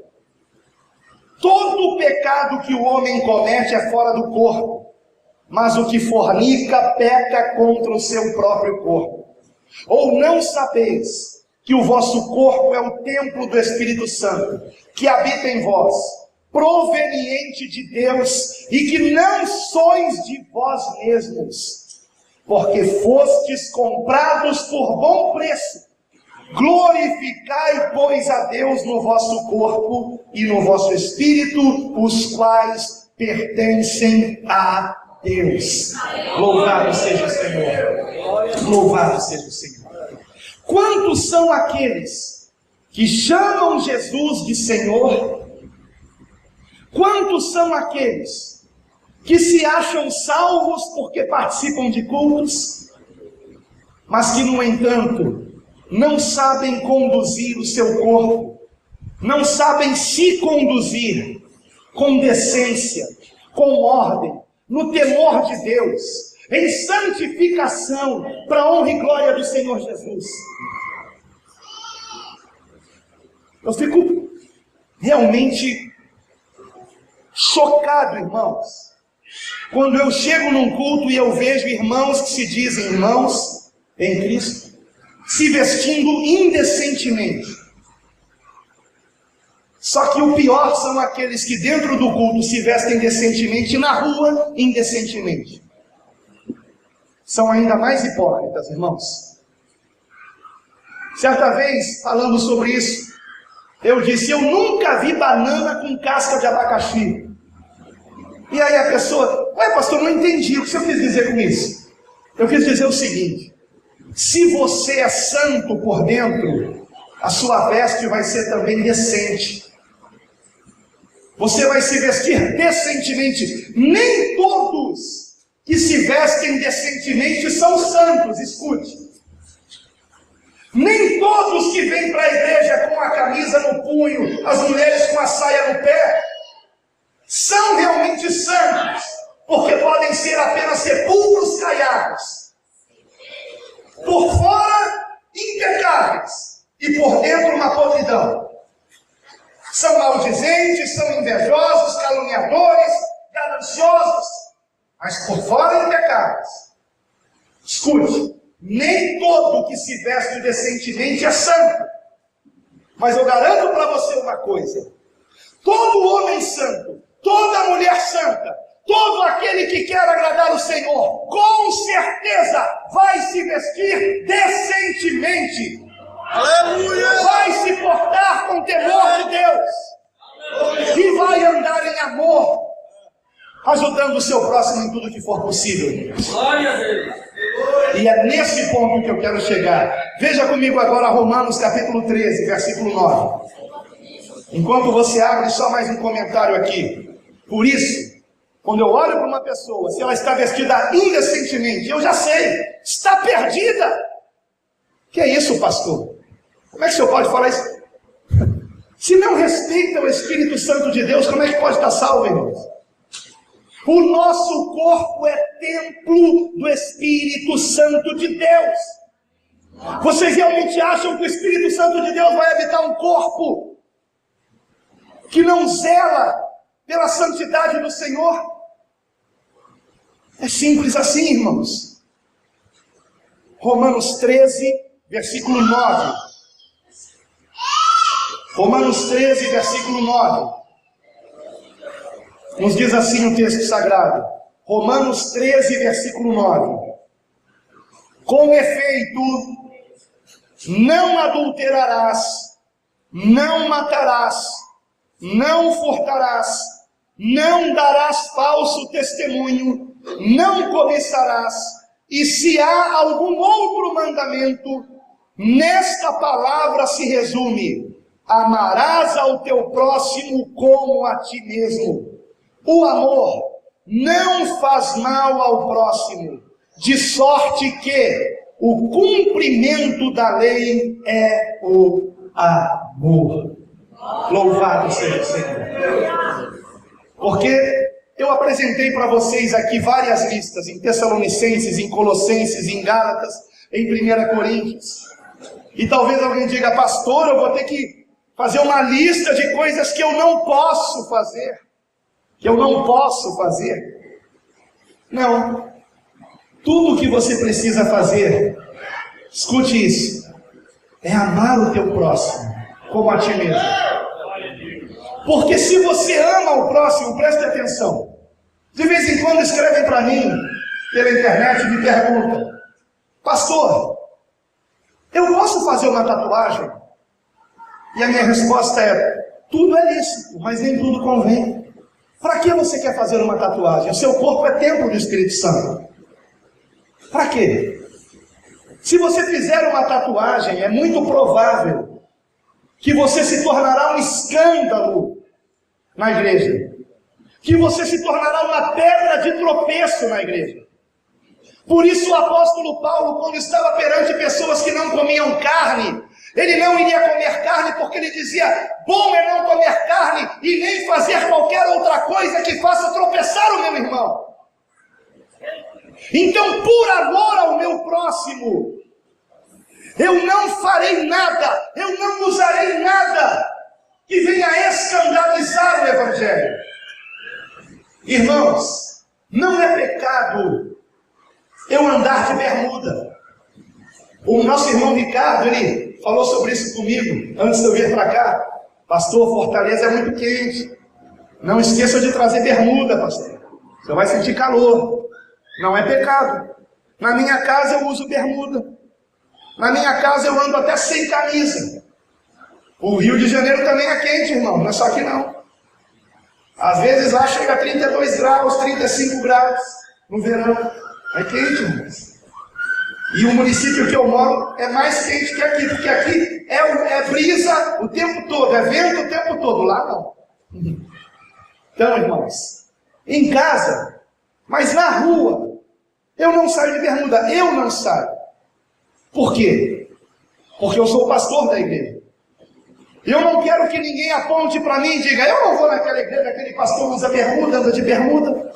Todo pecado que o homem comete é fora do corpo, mas o que fornica peca contra o seu próprio corpo. Ou não sabeis que o vosso corpo é o templo do Espírito Santo, que habita em vós, proveniente de Deus, e que não sois de vós mesmos, porque fostes comprados por bom preço. Glorificai, pois, a Deus no vosso corpo e no vosso espírito, os quais pertencem a Deus. Louvado seja o Senhor. Louvado seja o Senhor. Quantos são aqueles que chamam Jesus de Senhor? Quantos são aqueles que se acham salvos porque participam de cultos, mas que, no entanto, não sabem conduzir o seu corpo, não sabem se conduzir com decência, com ordem, no temor de Deus, em santificação, para a honra e glória do Senhor Jesus? Eu fico realmente chocado, irmãos, quando eu chego num culto e eu vejo irmãos que se dizem irmãos em Cristo, se vestindo indecentemente. Só que o pior são aqueles que dentro do culto se vestem decentemente e na rua indecentemente. São ainda mais hipócritas, irmãos. Certa vez, falando sobre isso, eu disse: eu nunca vi banana com casca de abacaxi. E aí a pessoa: ué, pastor, não entendi, o que você quis dizer com isso? Eu quis dizer o seguinte: se você é santo por dentro, a sua veste vai ser também decente. Você vai se vestir decentemente. Nem todos que se vestem decentemente são santos, escute. Nem todos que vêm para a igreja com a camisa no punho, as mulheres com a saia no pé, são realmente santos, porque podem ser apenas sepulcros caiados. Por fora, impecáveis, e por dentro uma podridão. São maldizentes, são invejosos, caluniadores, gananciosos, mas por fora impecáveis. Escute, nem todo que se veste decentemente é santo. Mas eu garanto para você uma coisa: todo homem santo, toda mulher santa, todo aquele que quer agradar o Senhor, com certeza vai se vestir decentemente. Aleluia! Vai se portar com temor de Deus. E vai andar em amor, ajudando o seu próximo em tudo que for possível. Glória a Deus! E é nesse ponto que eu quero chegar. Veja comigo agora Romanos capítulo 13, versículo 9. Enquanto você abre, só mais um comentário aqui. Por isso, quando eu olho para uma pessoa, se ela está vestida indecentemente, eu já sei, está perdida. Que é isso, pastor? Como é que o senhor pode falar isso? Se não respeita o Espírito Santo de Deus, como é que pode estar salvo, irmãos? O nosso corpo é templo do Espírito Santo de Deus. Vocês realmente acham que o Espírito Santo de Deus vai habitar um corpo que não zela pela santidade do Senhor? É simples assim, irmãos. Romanos 13, versículo 9. Romanos 13, versículo 9. Nos diz assim o texto sagrado. Romanos 13, versículo 9. Com efeito, não adulterarás, não matarás, não furtarás, não darás falso testemunho, não cobiçarás. E se há algum outro mandamento, nesta palavra se resume: amarás ao teu próximo como a ti mesmo. O amor não faz mal ao próximo, de sorte que o cumprimento da lei é o amor. Louvado seja o Senhor. Porque eu apresentei para vocês aqui várias listas, em Tessalonicenses, em Colossenses, em Gálatas, em 1 Coríntios. E talvez alguém diga: pastor, eu vou ter que fazer uma lista de coisas que eu não posso fazer. Que eu não posso fazer. Não. Tudo o que você precisa fazer, escute isso, é amar o teu próximo como a ti mesmo. Porque se você ama o próximo, preste atenção. De vez em quando escrevem para mim, pela internet, e me perguntam: pastor, eu posso fazer uma tatuagem? E a minha resposta é: tudo é lícito, mas nem tudo convém. Para que você quer fazer uma tatuagem? O seu corpo é templo do Espírito Santo. Para quê? Se você fizer uma tatuagem, é muito provável que você se tornará um escândalo na igreja, que você se tornará uma pedra de tropeço na igreja. Por isso o apóstolo Paulo, quando estava perante pessoas que não comiam carne, ele não iria comer carne porque ele dizia: bom é não comer carne e nem fazer qualquer outra coisa que faça tropeçar o meu irmão. Então, por amor ao meu próximo, eu não farei nada, eu não usarei nada que venha escandalizar o evangelho. Irmãos, não é pecado eu andar de bermuda. O nosso irmão Ricardo, ele falou sobre isso comigo antes de eu vir para cá. Pastor, Fortaleza é muito quente. Não esqueça de trazer bermuda, pastor. Você vai sentir calor. Não é pecado. Na minha casa eu uso bermuda. Na minha casa eu ando até sem camisa. O Rio de Janeiro também é quente, irmão. Não é só aqui não. Às vezes lá chega a 32 graus, 35 graus no verão. É quente, irmãos. E o município que eu moro é mais quente que aqui, porque aqui é brisa o tempo todo, é vento o tempo todo. Lá não. Então, irmãos, em casa, mas na rua, eu não saio de bermuda. Eu não saio. Por quê? Porque eu sou o pastor da igreja. Eu não quero que ninguém aponte para mim e diga: eu não vou naquela igreja, aquele pastor usa bermuda, anda de bermuda.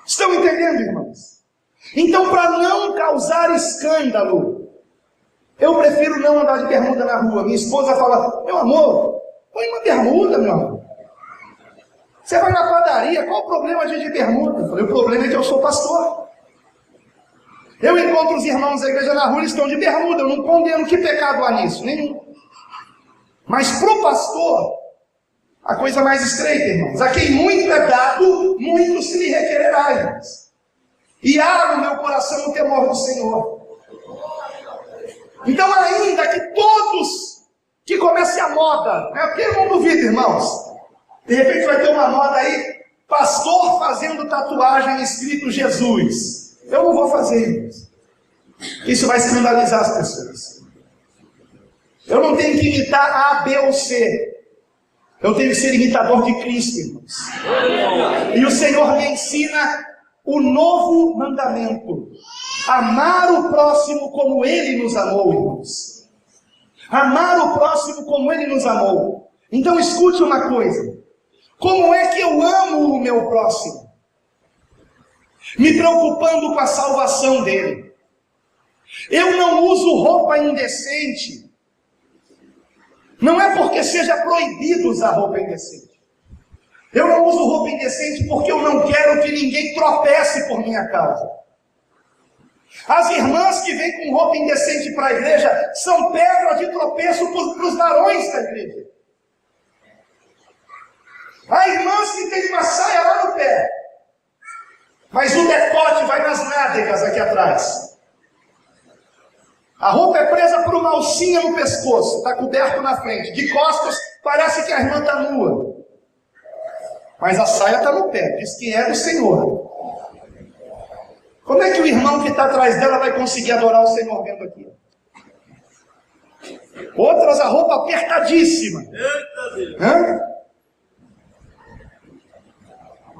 Estão entendendo, irmãos? Então, para não causar escândalo, eu prefiro não andar de bermuda na rua. Minha esposa fala: meu amor, põe uma bermuda, meu amor. Você vai na padaria, qual o problema de ir de bermuda? Eu falei: o problema é que eu sou pastor. Eu encontro os irmãos da igreja na rua, eles estão de bermuda. Eu não condeno. Que pecado há nisso? Nenhum. Mas para o pastor, a coisa mais estreita, irmãos. A quem muito é dado, muito se lhe requererá, irmãos. E há no meu coração o temor do Senhor. Então, ainda que todos que comece a moda, né? Porque eu não duvido, irmãos. De repente vai ter uma moda aí, pastor fazendo tatuagem escrito Jesus. Eu não vou fazer, irmãos. Isso vai escandalizar as pessoas. Eu não tenho que imitar A, B ou C. Eu tenho que ser imitador de Cristo, irmãos. E o Senhor me ensina o novo mandamento: amar o próximo como Ele nos amou, irmãos. Amar o próximo como Ele nos amou. Então escute uma coisa: como é que eu amo o meu próximo? Me preocupando com a salvação dele. Eu não uso roupa indecente. Não é porque seja proibido usar roupa indecente. Eu não uso roupa indecente porque eu não quero que ninguém tropece por minha causa. As irmãs que vêm com roupa indecente para a igreja são pedra de tropeço para os varões da igreja. Há irmãs que têm uma saia lá no pé, mas o decote vai nas nádegas aqui atrás. A roupa é presa por uma alcinha no pescoço, está coberto na frente. De costas, parece que a irmã está nua. Mas a saia está no pé, diz que é do Senhor. Como é que o irmão que está atrás dela vai conseguir adorar o Senhor vendo aqui? Outras, a roupa apertadíssima. Hã?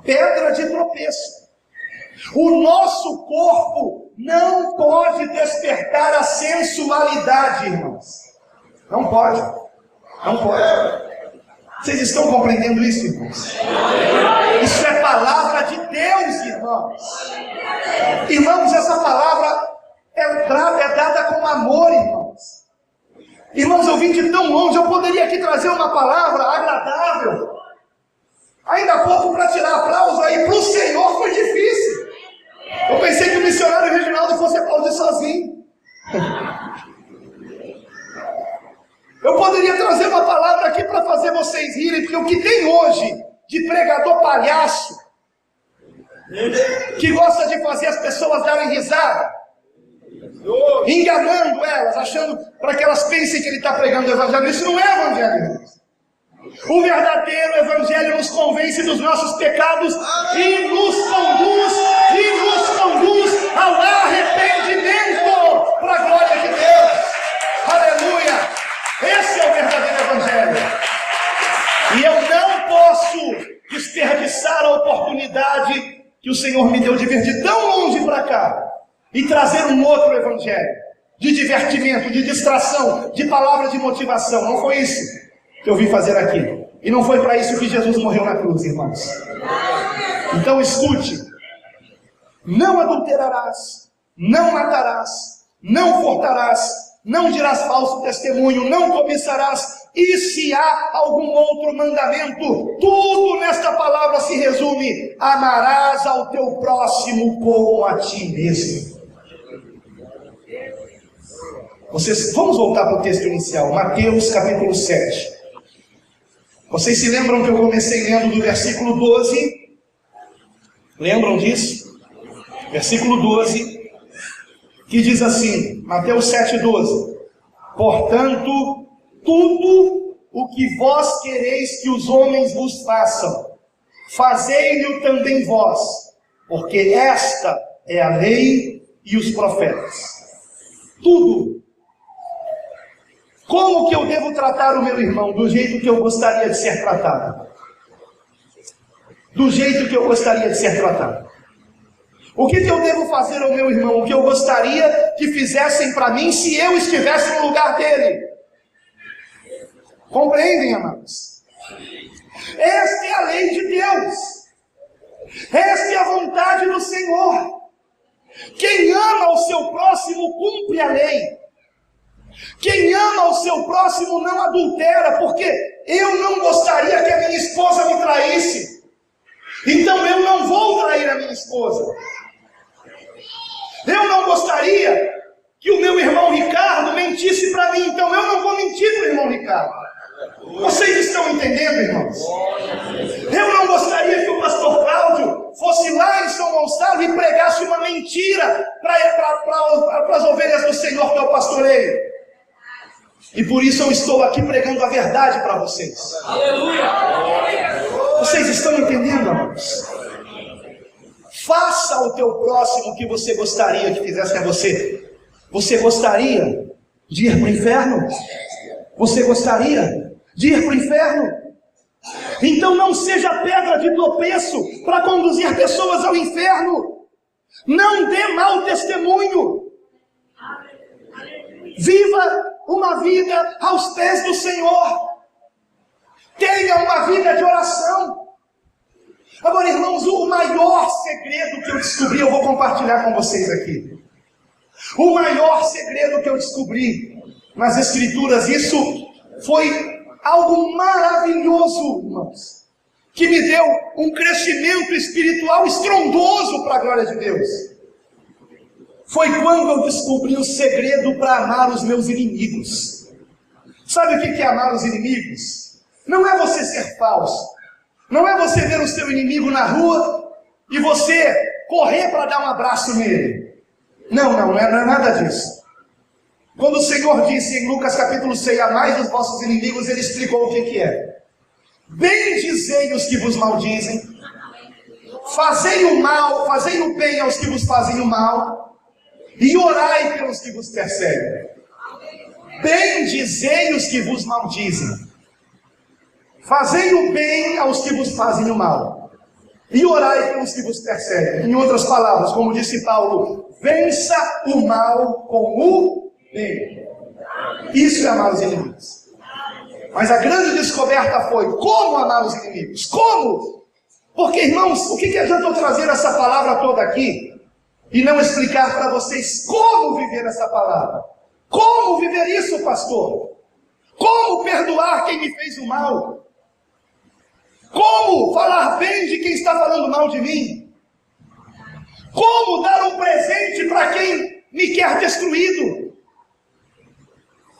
Pedra de tropeço. O nosso corpo não pode despertar a sensualidade, irmãos. Não pode. Não pode. Vocês estão compreendendo isso, irmãos? Isso é palavra de Deus, irmãos. Irmãos, essa palavra é dada com amor, irmãos. Irmãos, eu vim de tão longe, eu poderia aqui trazer uma palavra agradável. Ainda há pouco, para tirar aplauso aí para o Senhor, foi difícil. Eu pensei que o missionário Reginaldo fosse aplaudir sozinho. Eu poderia trazer uma palavra aqui para fazer vocês rirem, porque o que tem hoje de pregador palhaço, que gosta de fazer as pessoas darem risada, enganando elas, achando para que elas pensem que ele está pregando o evangelho. Isso não é evangelho. O verdadeiro evangelho nos convence dos nossos pecados e nos conduz ao arrependimento, para a glória de Deus. Senhor me deu de vir de tão longe para cá e trazer um outro evangelho, de divertimento, de distração, de palavra de motivação. Não foi isso que eu vim fazer aqui. E não foi para isso que Jesus morreu na cruz, irmãos. Então escute: não adulterarás, não matarás, não furtarás, não dirás falso testemunho, não cobiçarás. E se há algum outro mandamento, tudo nesta palavra se resume: amarás ao teu próximo como a ti mesmo. Vamos voltar para o texto inicial, Mateus capítulo 7. Vocês se lembram que eu comecei lendo do versículo 12? Lembram disso? Versículo 12, que diz assim, Mateus 7,12: portanto, tudo o que vós quereis que os homens vos façam, fazei-lhe também vós, porque esta é a lei e os profetas. Tudo. Como que eu devo tratar o meu irmão? Do jeito que eu gostaria de ser tratado. Do jeito que eu gostaria de ser tratado. O que eu devo fazer ao meu irmão? O que eu gostaria que fizessem para mim se eu estivesse no lugar dele? Compreendem, amados? Esta é a lei de Deus. Esta é a vontade do Senhor. Quem ama o seu próximo cumpre a lei. Quem ama o seu próximo não adultera, porque eu não gostaria que a minha esposa me traísse. Então eu não vou trair a minha esposa. Eu não gostaria que o meu irmão Ricardo mentisse para mim, então eu não vou mentir para o irmão Ricardo. Vocês estão entendendo, irmãos? Eu não gostaria que o pastor Cláudio fosse lá em São Gonçalo e pregasse uma mentira para as ovelhas do Senhor que eu pastoreio. E por isso eu estou aqui pregando a verdade para vocês. Vocês estão entendendo, amados? Faça ao teu próximo o que você gostaria que fizesse a você. Você gostaria de ir para o inferno? Você gostaria de ir para o inferno? Então não seja pedra de tropeço para conduzir pessoas ao inferno. Não dê mau testemunho. Viva uma vida aos pés do Senhor. Tenha uma vida de oração. Agora, irmãos, o maior segredo que eu descobri, eu vou compartilhar com vocês aqui. O maior segredo que eu descobri nas Escrituras, isso foi algo maravilhoso, irmãos, que me deu um crescimento espiritual estrondoso para a glória de Deus. Foi quando eu descobri o segredo para amar os meus inimigos. Sabe o que é amar os inimigos? Não é você ser falso. Não é você ver o seu inimigo na rua e você correr para dar um abraço nele. Não é nada disso. Quando o Senhor disse em Lucas capítulo 6, amai os vossos inimigos, Ele explicou o que é. Bendizei os que vos maldizem, fazei o mal, fazei o bem aos que vos fazem o mal, e orai pelos que vos perseguem. Bendizei os que vos maldizem, fazei o bem aos que vos fazem o mal, e orai pelos que vos perseguem. Em outras palavras, como disse Paulo, vença o mal com o bem. Isso é amar os inimigos. Mas a grande descoberta foi como amar os inimigos. Como? Porque, irmãos, o que adianta eu trazer essa palavra toda aqui e não explicar para vocês como viver essa palavra? Como viver isso, pastor? Como perdoar quem me fez o mal? Como falar bem de quem está falando mal de mim? Como dar um presente para quem me quer destruído?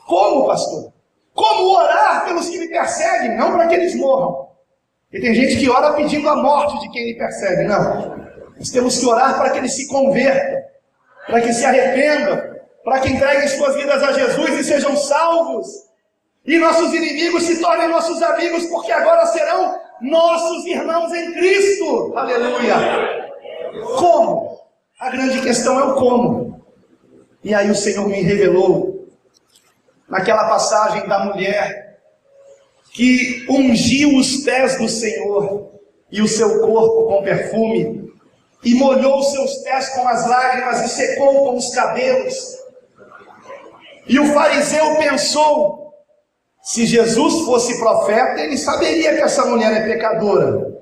Como, pastor? Como orar pelos que me perseguem? Não para que eles morram. E tem gente que ora pedindo a morte de quem me persegue. Não. Nós temos que orar para que eles se convertam, para que se arrependam, para que entreguem suas vidas a Jesus e sejam salvos. E nossos inimigos se tornem nossos amigos, porque agora serão nossos irmãos em Cristo. Aleluia. Como? A grande questão é o como. E aí o Senhor me revelou naquela passagem da mulher que ungiu os pés do Senhor e o seu corpo com perfume. e molhou seus pés com as lágrimas e secou com os cabelos. E o fariseu pensou, se Jesus fosse profeta, ele saberia que essa mulher é pecadora.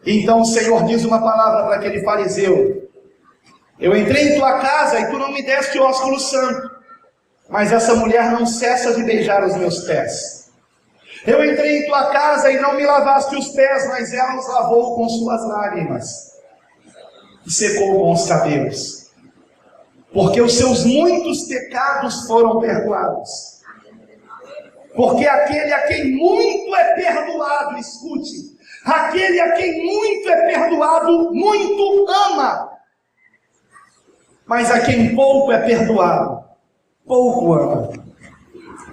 Então o Senhor diz uma palavra para aquele fariseu: eu entrei em tua casa e tu não me deste ósculo santo, mas essa mulher não cessa de beijar os meus pés. Eu entrei em tua casa e não me lavaste os pés, mas ela os lavou com suas lágrimas e secou com os cabelos, porque os seus muitos pecados foram perdoados. Porque aquele a quem muito é perdoado, escute, aquele a quem muito é perdoado, muito ama. Mas a quem pouco é perdoado, pouco ama.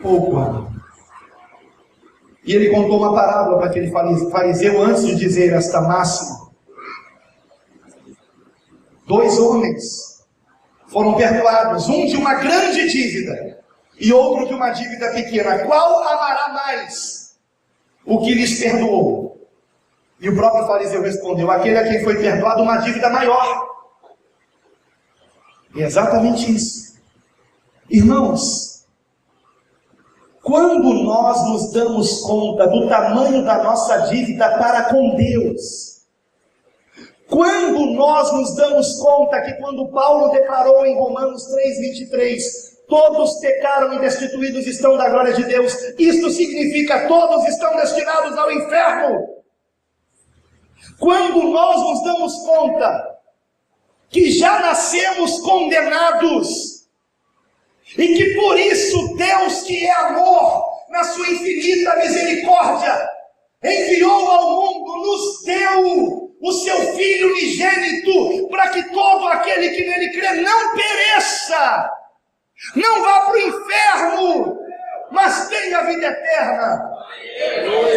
Pouco ama. E ele contou uma parábola para aquele fariseu antes de dizer esta máxima. 2 homens foram perdoados, um de uma grande dívida e outro de uma dívida pequena. Qual amará mais o que lhes perdoou? E o próprio fariseu respondeu: aquele a quem foi perdoado uma dívida maior. E é exatamente isso. Irmãos, quando nós nos damos conta do tamanho da nossa dívida para com Deus, quando nós nos damos conta que quando Paulo declarou em Romanos 3:23, todos pecaram e destituídos estão da glória de Deus, isto significa todos estão destinados ao inferno. Quando nós nos damos conta que já nascemos condenados e que por isso Deus, que é amor, na sua infinita misericórdia, enviou ao mundo, nos deu o seu Filho unigênito, para que todo aquele que nele crê não pereça, não vá para o inferno, mas tenha vida eterna.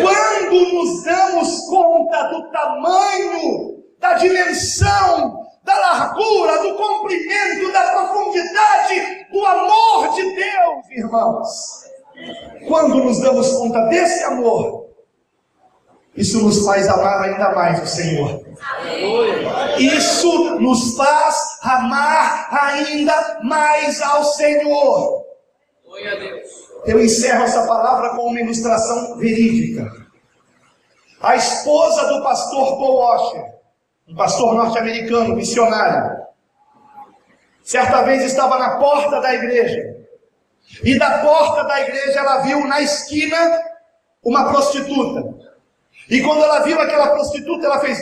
Quando nos damos conta do tamanho, da dimensão, da largura, do comprimento, da profundidade, do amor de Deus, irmãos, quando nos damos conta desse amor, isso nos faz amar ainda mais o Senhor. Isso nos faz amar ainda mais ao Senhor. Eu encerro essa palavra com uma ilustração verídica. A esposa do pastor Paul Washer, um pastor norte-americano, missionário, certa vez estava na porta da igreja, e da porta da igreja ela viu na esquina uma prostituta. E quando ela viu aquela prostituta, ela fez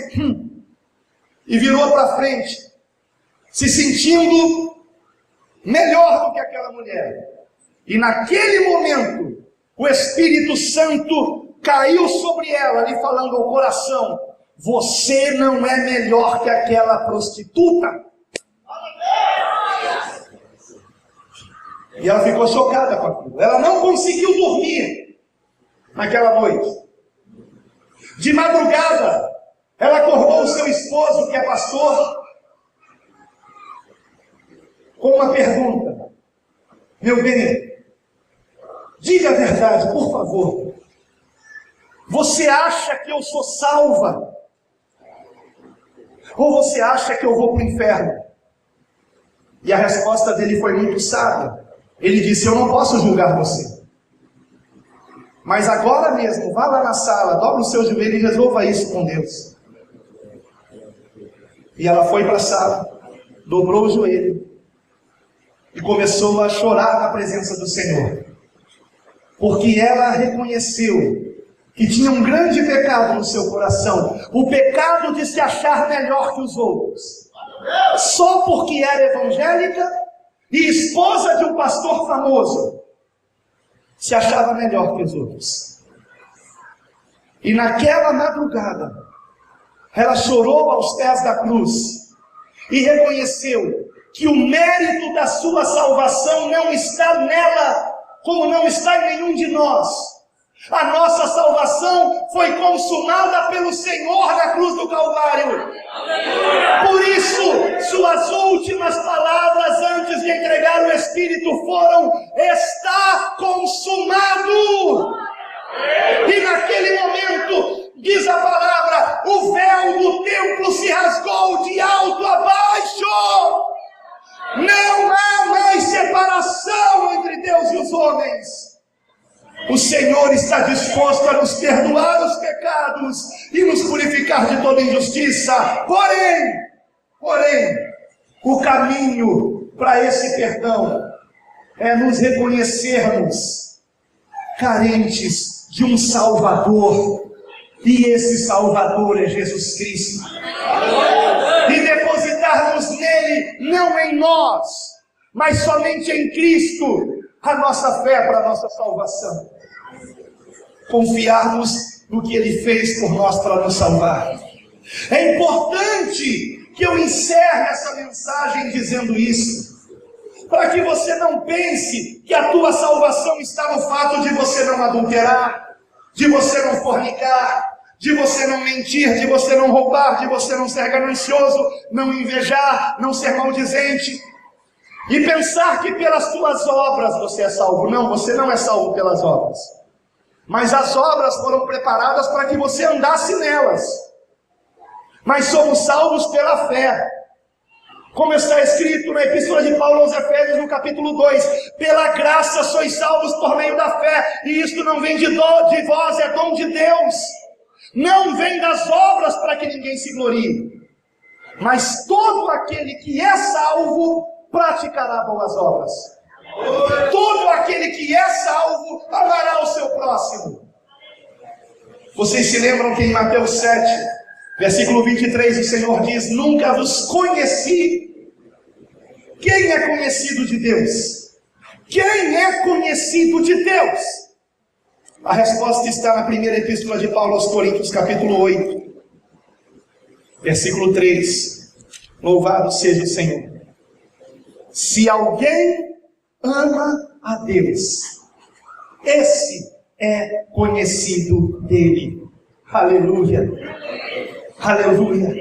e virou para frente, se sentindo melhor do que aquela mulher. E naquele momento, o Espírito Santo caiu sobre ela, lhe falando ao coração: você não é melhor que aquela prostituta. E ela ficou chocada com aquilo. Ela não conseguiu dormir naquela noite. De madrugada, ela acordou o seu esposo, que é pastor, com uma pergunta: meu bem, diga a verdade, por favor. Você acha que eu sou salva? Ou você acha que eu vou para o inferno? E a resposta dele foi muito sábia. Ele disse: eu não posso julgar você, mas agora mesmo, vá lá na sala, dobra o seu joelho e resolva isso com Deus. E ela foi para a sala, dobrou o joelho e começou a chorar na presença do Senhor, porque ela reconheceu que tinha um grande pecado no seu coração, o pecado de se achar melhor que os outros, só porque era evangélica e esposa de um pastor famoso, se achava melhor que os outros. E naquela madrugada, ela chorou aos pés da cruz e reconheceu que o mérito da sua salvação não está nela, como não está em nenhum de nós. A nossa salvação foi consumada pelo Senhor na cruz do Calvário. Por isso, suas últimas palavras antes de entregar o Espírito foram: está consumado. E naquele momento, Diz a palavra, o véu do templo se rasgou de alto a baixo. Não há mais separação entre Deus e os homens. O Senhor está disposto a nos perdoar os pecados e nos purificar de toda injustiça. Porém, o caminho para esse perdão é nos reconhecermos carentes de um Salvador. E esse Salvador é Jesus Cristo. E depositarmos nele, não em nós, mas somente em Cristo, a nossa fé para a nossa salvação. Confiarmos no que Ele fez por nós para nos salvar. É importante que eu encerre essa mensagem dizendo isso, para que você não pense que a tua salvação está no fato de você não adulterar, de você não fornicar, de você não mentir, de você não roubar, de você não ser ganancioso, não invejar, não ser maldizente, e pensar que pelas tuas obras você é salvo. Não, você não é salvo pelas obras, mas as obras foram preparadas para que você andasse nelas. Mas somos salvos pela fé, como está escrito na Epístola de Paulo aos Efésios, no capítulo 2, pela graça sois salvos por meio da fé, e isto não vem de vós, é dom de Deus, não vem das obras para que ninguém se glorie, mas todo aquele que é salvo praticará boas obras. Todo aquele que é salvo amará o seu próximo. Vocês se lembram que em Mateus 7, versículo 23, o Senhor diz, nunca vos conheci. Quem é conhecido de Deus? Quem é conhecido de Deus? A resposta está na primeira epístola de Paulo aos Coríntios, capítulo 8, versículo 3. Louvado seja o Senhor. Se alguém ama a Deus, esse é conhecido dele. Aleluia. Aleluia.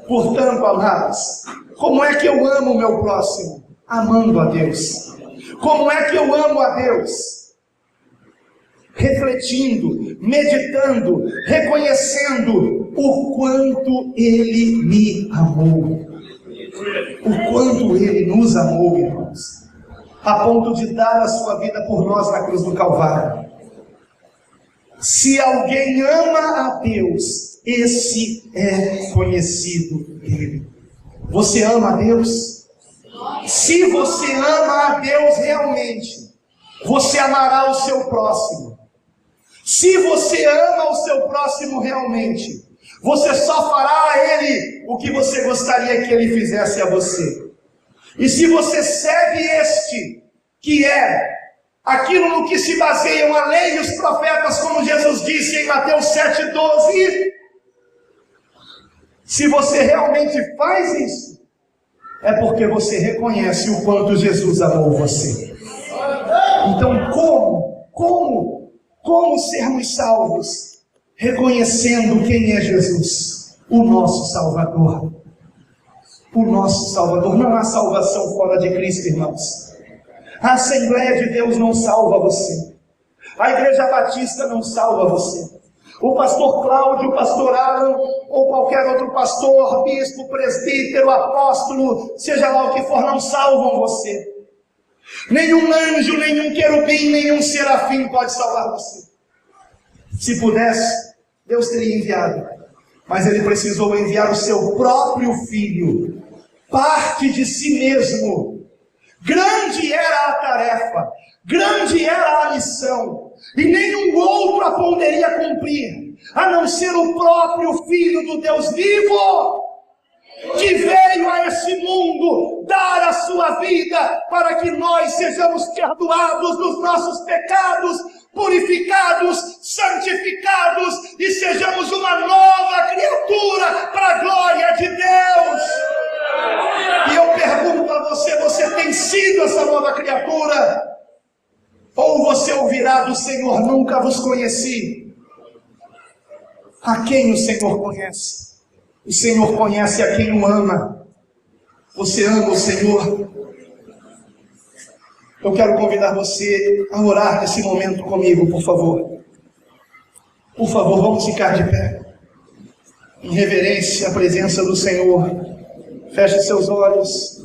Portanto, amados, como é que eu amo o meu próximo? Amando a Deus. Como é que eu amo a Deus? Refletindo, meditando, reconhecendo o quanto Ele me amou. O quanto Ele nos amou, irmãos, a ponto de dar a sua vida por nós na cruz do Calvário. Se alguém ama a Deus, esse é conhecido dele. Você ama a Deus? Se você ama a Deus realmente, você amará o seu próximo. Se você ama o seu próximo realmente, você só fará a ele o que você gostaria que ele fizesse a você. E se você segue este, que é aquilo no que se baseiam a lei e os profetas, como Jesus disse em Mateus 7,12, se você realmente faz isso, é porque você reconhece o quanto Jesus amou você. Então como sermos salvos? Reconhecendo quem é Jesus, o nosso Salvador. O nosso Salvador. Não há salvação fora de Cristo, irmãos. A Assembleia de Deus não salva você. A Igreja Batista não salva você. O pastor Cláudio, o pastor Alan, ou qualquer outro pastor, bispo, presbítero, apóstolo, seja lá o que for, não salvam você. Nenhum anjo, nenhum querubim, nenhum serafim pode salvar você. Se pudesse, Deus teria enviado, mas Ele precisou enviar o seu próprio Filho, parte de si mesmo. Grande era a tarefa, grande era a missão, e nenhum outro a poderia cumprir, a não ser o próprio Filho do Deus vivo, que veio a esse mundo dar a sua vida para que nós sejamos perdoados dos nossos pecados, purificados, santificados e sejamos uma nova criatura para a glória de Deus. E eu pergunto a você, você tem sido essa nova criatura? Ou você ouvirá do Senhor, nunca vos conheci? A quem o Senhor conhece? O Senhor conhece a quem o ama. Você ama o Senhor? Eu quero convidar você a orar nesse momento comigo, por favor. Por favor, vamos ficar de pé, em reverência à presença do Senhor. Feche seus olhos.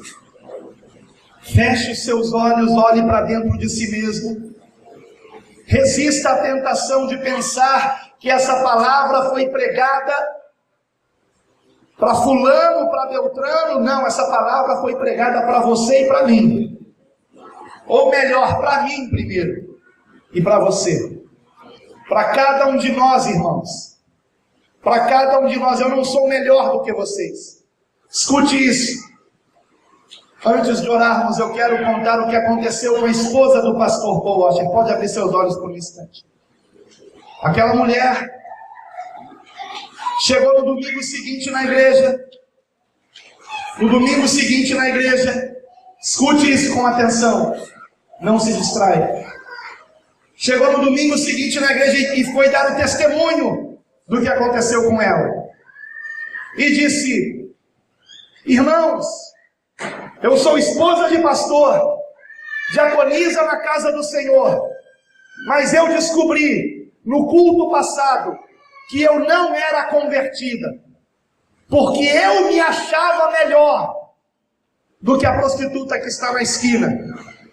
Feche seus olhos, olhe para dentro de si mesmo. Resista à tentação de pensar que essa palavra foi pregada para fulano, para Beltrano. Não, essa palavra foi pregada para você e para mim. Ou melhor, para mim primeiro e para você. Para cada um de nós, irmãos. Para cada um de nós. Eu não sou melhor do que vocês. Escute isso. Antes de orarmos, eu quero contar o que aconteceu com a esposa do pastor Paul Washer. Pode abrir seus olhos por um instante. Aquela mulher chegou no domingo seguinte na igreja. No domingo seguinte na igreja. Escute isso com atenção. Não se distraia. Chegou no domingo seguinte na igreja e foi dar o testemunho do que aconteceu com ela. E disse: irmãos, eu sou esposa de pastor, diaconisa na casa do Senhor, mas eu descobri no culto passado que eu não era convertida, porque eu me achava melhor do que a prostituta que está na esquina.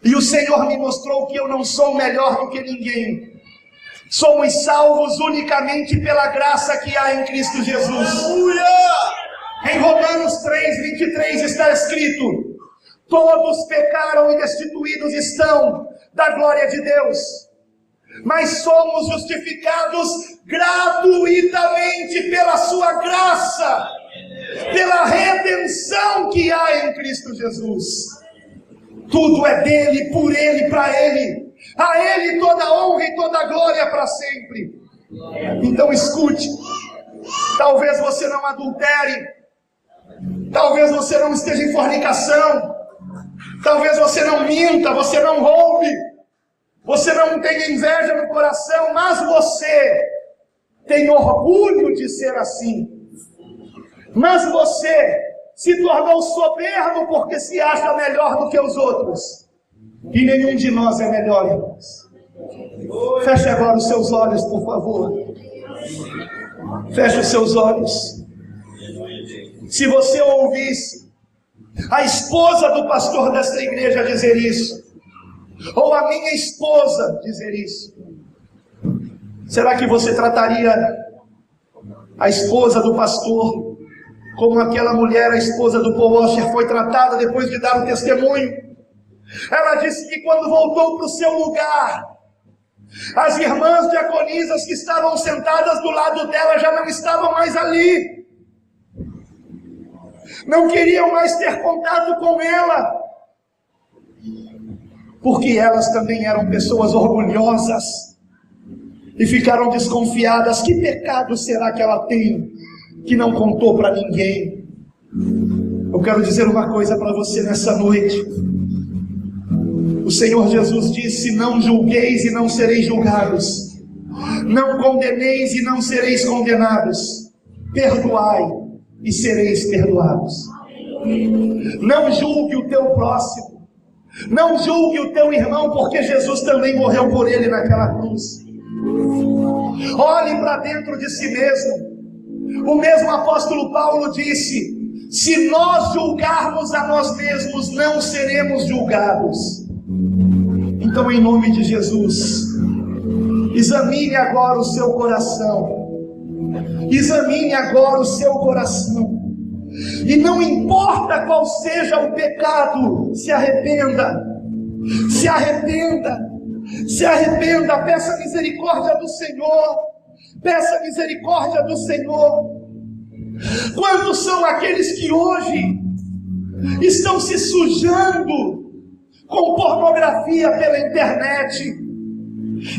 E o Senhor me mostrou que eu não sou melhor do que ninguém. Somos salvos unicamente pela graça que há em Cristo Jesus. Aleluia! Em Romanos 3:23 está escrito: todos pecaram e destituídos estão da glória de Deus, mas somos justificados gratuitamente pela sua graça, pela redenção que há em Cristo Jesus. Tudo é dele, por ele, para ele. A ele toda honra e toda glória para sempre. Então escute. Talvez você não adultere. Talvez você não esteja em fornicação. Talvez você não minta, você não roube. Você não tenha inveja no coração, mas você tem orgulho de ser assim. Mas você se tornou soberbo porque se acha melhor do que os outros. E nenhum de nós é melhor, irmãos. Feche agora os seus olhos, por favor. Feche os seus olhos. Se você ouvisse a esposa do pastor desta igreja dizer isso, ou a minha esposa dizer isso, será que você trataria a esposa do pastor como aquela mulher, a esposa do Paul Washer, foi tratada depois de dar o testemunho? Ela disse que quando voltou para o seu lugar, as irmãs diaconisas que estavam sentadas do lado dela já não estavam mais ali. Não queriam mais ter contato com ela, porque elas também eram pessoas orgulhosas e ficaram desconfiadas. Que pecado será que ela tem que não contou para ninguém? Eu quero dizer uma coisa para você nessa noite. O Senhor Jesus disse: não julgueis e não sereis julgados, não condeneis e não sereis condenados, perdoai e sereis perdoados. Não julgue o teu próximo, não julgue o teu irmão, porque Jesus também morreu por ele naquela cruz. Olhe para dentro de si mesmo. O mesmo apóstolo Paulo disse: se nós julgarmos a nós mesmos, não seremos julgados. Então, em nome de Jesus, examine agora o seu coração. Examine agora o seu coração. E não importa qual seja o pecado, se arrependa. Se arrependa. Se arrependa. Peça misericórdia do Senhor. Peça misericórdia do Senhor. Quantos são aqueles que hoje estão se sujando com pornografia pela internet?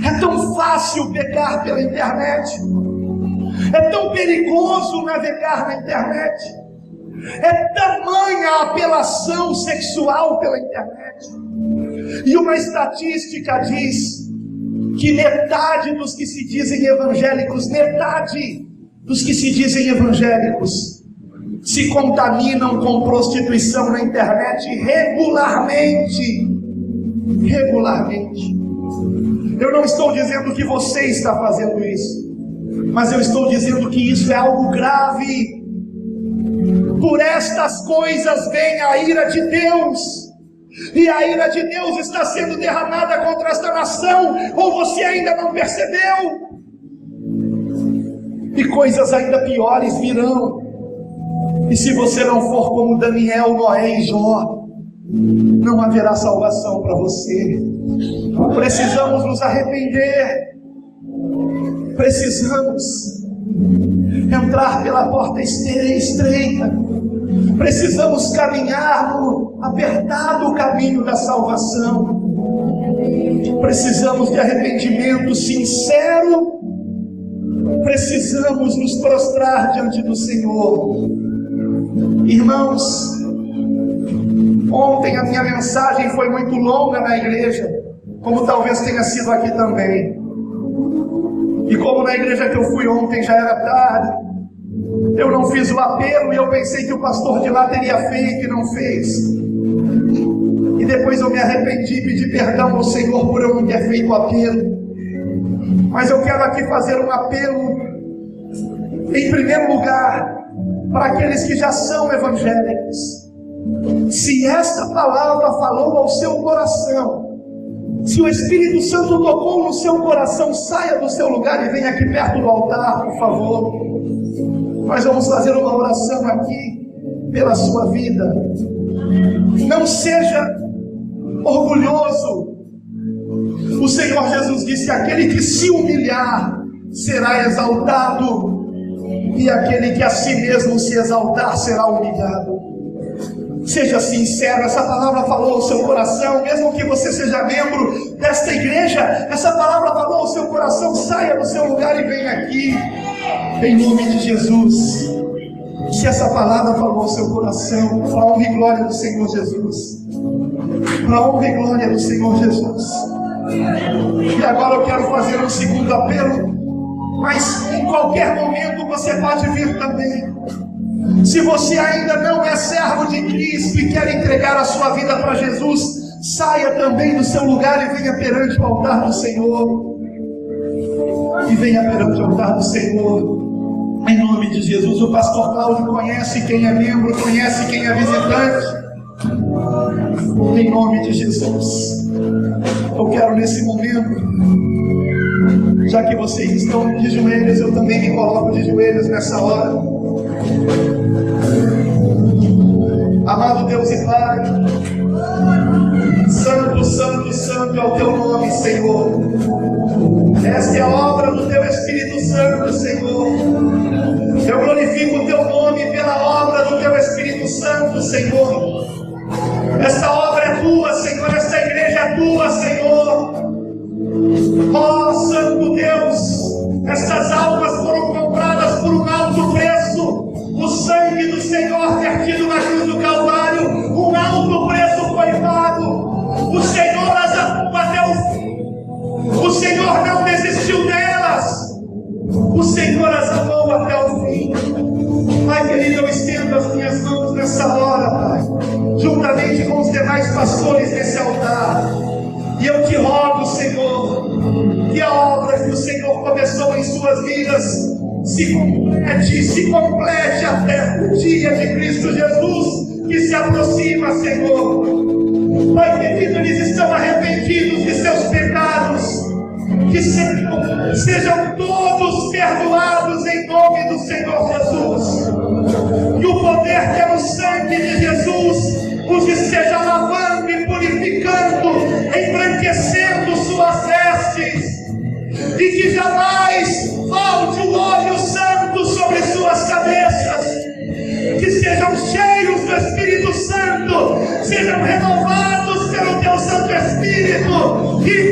É tão fácil pecar pela internet. É tão perigoso navegar na internet. É tamanha a apelação sexual pela internet. E uma estatística diz que metade dos que se dizem evangélicos, metade dos que se dizem evangélicos, se contaminam com prostituição na internet regularmente. Regularmente. Eu não estou dizendo que você está fazendo isso. Mas eu estou dizendo que isso é algo grave. Por estas coisas vem a ira de Deus. E a ira de Deus está sendo derramada contra esta nação. Ou você ainda não percebeu? E coisas ainda piores virão. E se você não for como Daniel, Noé e Jó, não haverá salvação para você. Precisamos nos arrepender. Precisamos entrar pela porta estreita. Precisamos caminhar no apertado caminho da salvação. Precisamos de arrependimento sincero. Precisamos nos prostrar diante do Senhor. Irmãos, ontem a minha mensagem foi muito longa na igreja, como talvez tenha sido aqui também. E como na igreja que eu fui ontem já era tarde, eu não fiz o apelo e eu pensei que o pastor de lá teria feito e não fez. E depois eu me arrependi e pedi perdão ao Senhor por eu não ter feito o apelo. Mas eu quero aqui fazer um apelo, em primeiro lugar, para aqueles que já são evangélicos. Se esta palavra falou ao seu coração, se o Espírito Santo tocou no seu coração, saia do seu lugar e venha aqui perto do altar, por favor. Nós vamos fazer uma oração aqui pela sua vida. Não seja orgulhoso. O Senhor Jesus disse: aquele que se humilhar será exaltado, e aquele que a si mesmo se exaltar será humilhado. Seja sincero, essa palavra falou ao seu coração, mesmo que você seja membro desta igreja, essa palavra falou ao seu coração, saia do seu lugar e venha aqui, em nome de Jesus. Se essa palavra falou ao seu coração, para a honra e glória do Senhor Jesus, para a honra e glória do Senhor Jesus. E agora eu quero fazer um segundo apelo, mas em qualquer momento você pode vir também. Se você ainda não é servo de Cristo e quer entregar a sua vida para Jesus, saia também do seu lugar e venha perante o altar do Senhor. E venha perante o altar do Senhor, em nome de Jesus. O pastor Cláudio conhece quem é membro, conhece quem é visitante. Em nome de Jesus, eu quero nesse momento, já que vocês estão de joelhos, eu também me coloco de joelhos nessa hora. Amado Deus e Pai, santo, santo, santo é o teu nome, Senhor. Esta é a obra do teu Espírito Santo, Senhor. Eu glorifico o teu nome pela obra do teu Espírito Santo, Senhor. Esta obra é tua, Senhor, esta igreja é tua, Senhor. Ó Santo Deus, estas almas foram compradas por um alto preço. O sangue do Senhor vertido na cruz do Calvário, um alto preço foi pago. O Senhor as amou até o fim. O Senhor não desistiu delas. O Senhor as amou até o fim. Pai querido, eu estendo as minhas mãos nessa hora, Pai, juntamente com os demais pastores desse altar. E eu te rogo, Senhor, que a obra que o Senhor começou em suas vidas se complete até o dia de Cristo Jesus, que se aproxima, Senhor. Pai querido, eles estão arrependidos de seus pecados, que sejam todos perdoados em nome do Senhor Jesus. Que o poder que é no sangue de Jesus os esteja lavando e purificando, embranquecendo suas vestes, e que jamais falte o óleo santo sobre suas cabeças, que sejam cheios do Espírito Santo, sejam renovados pelo teu Santo Espírito, e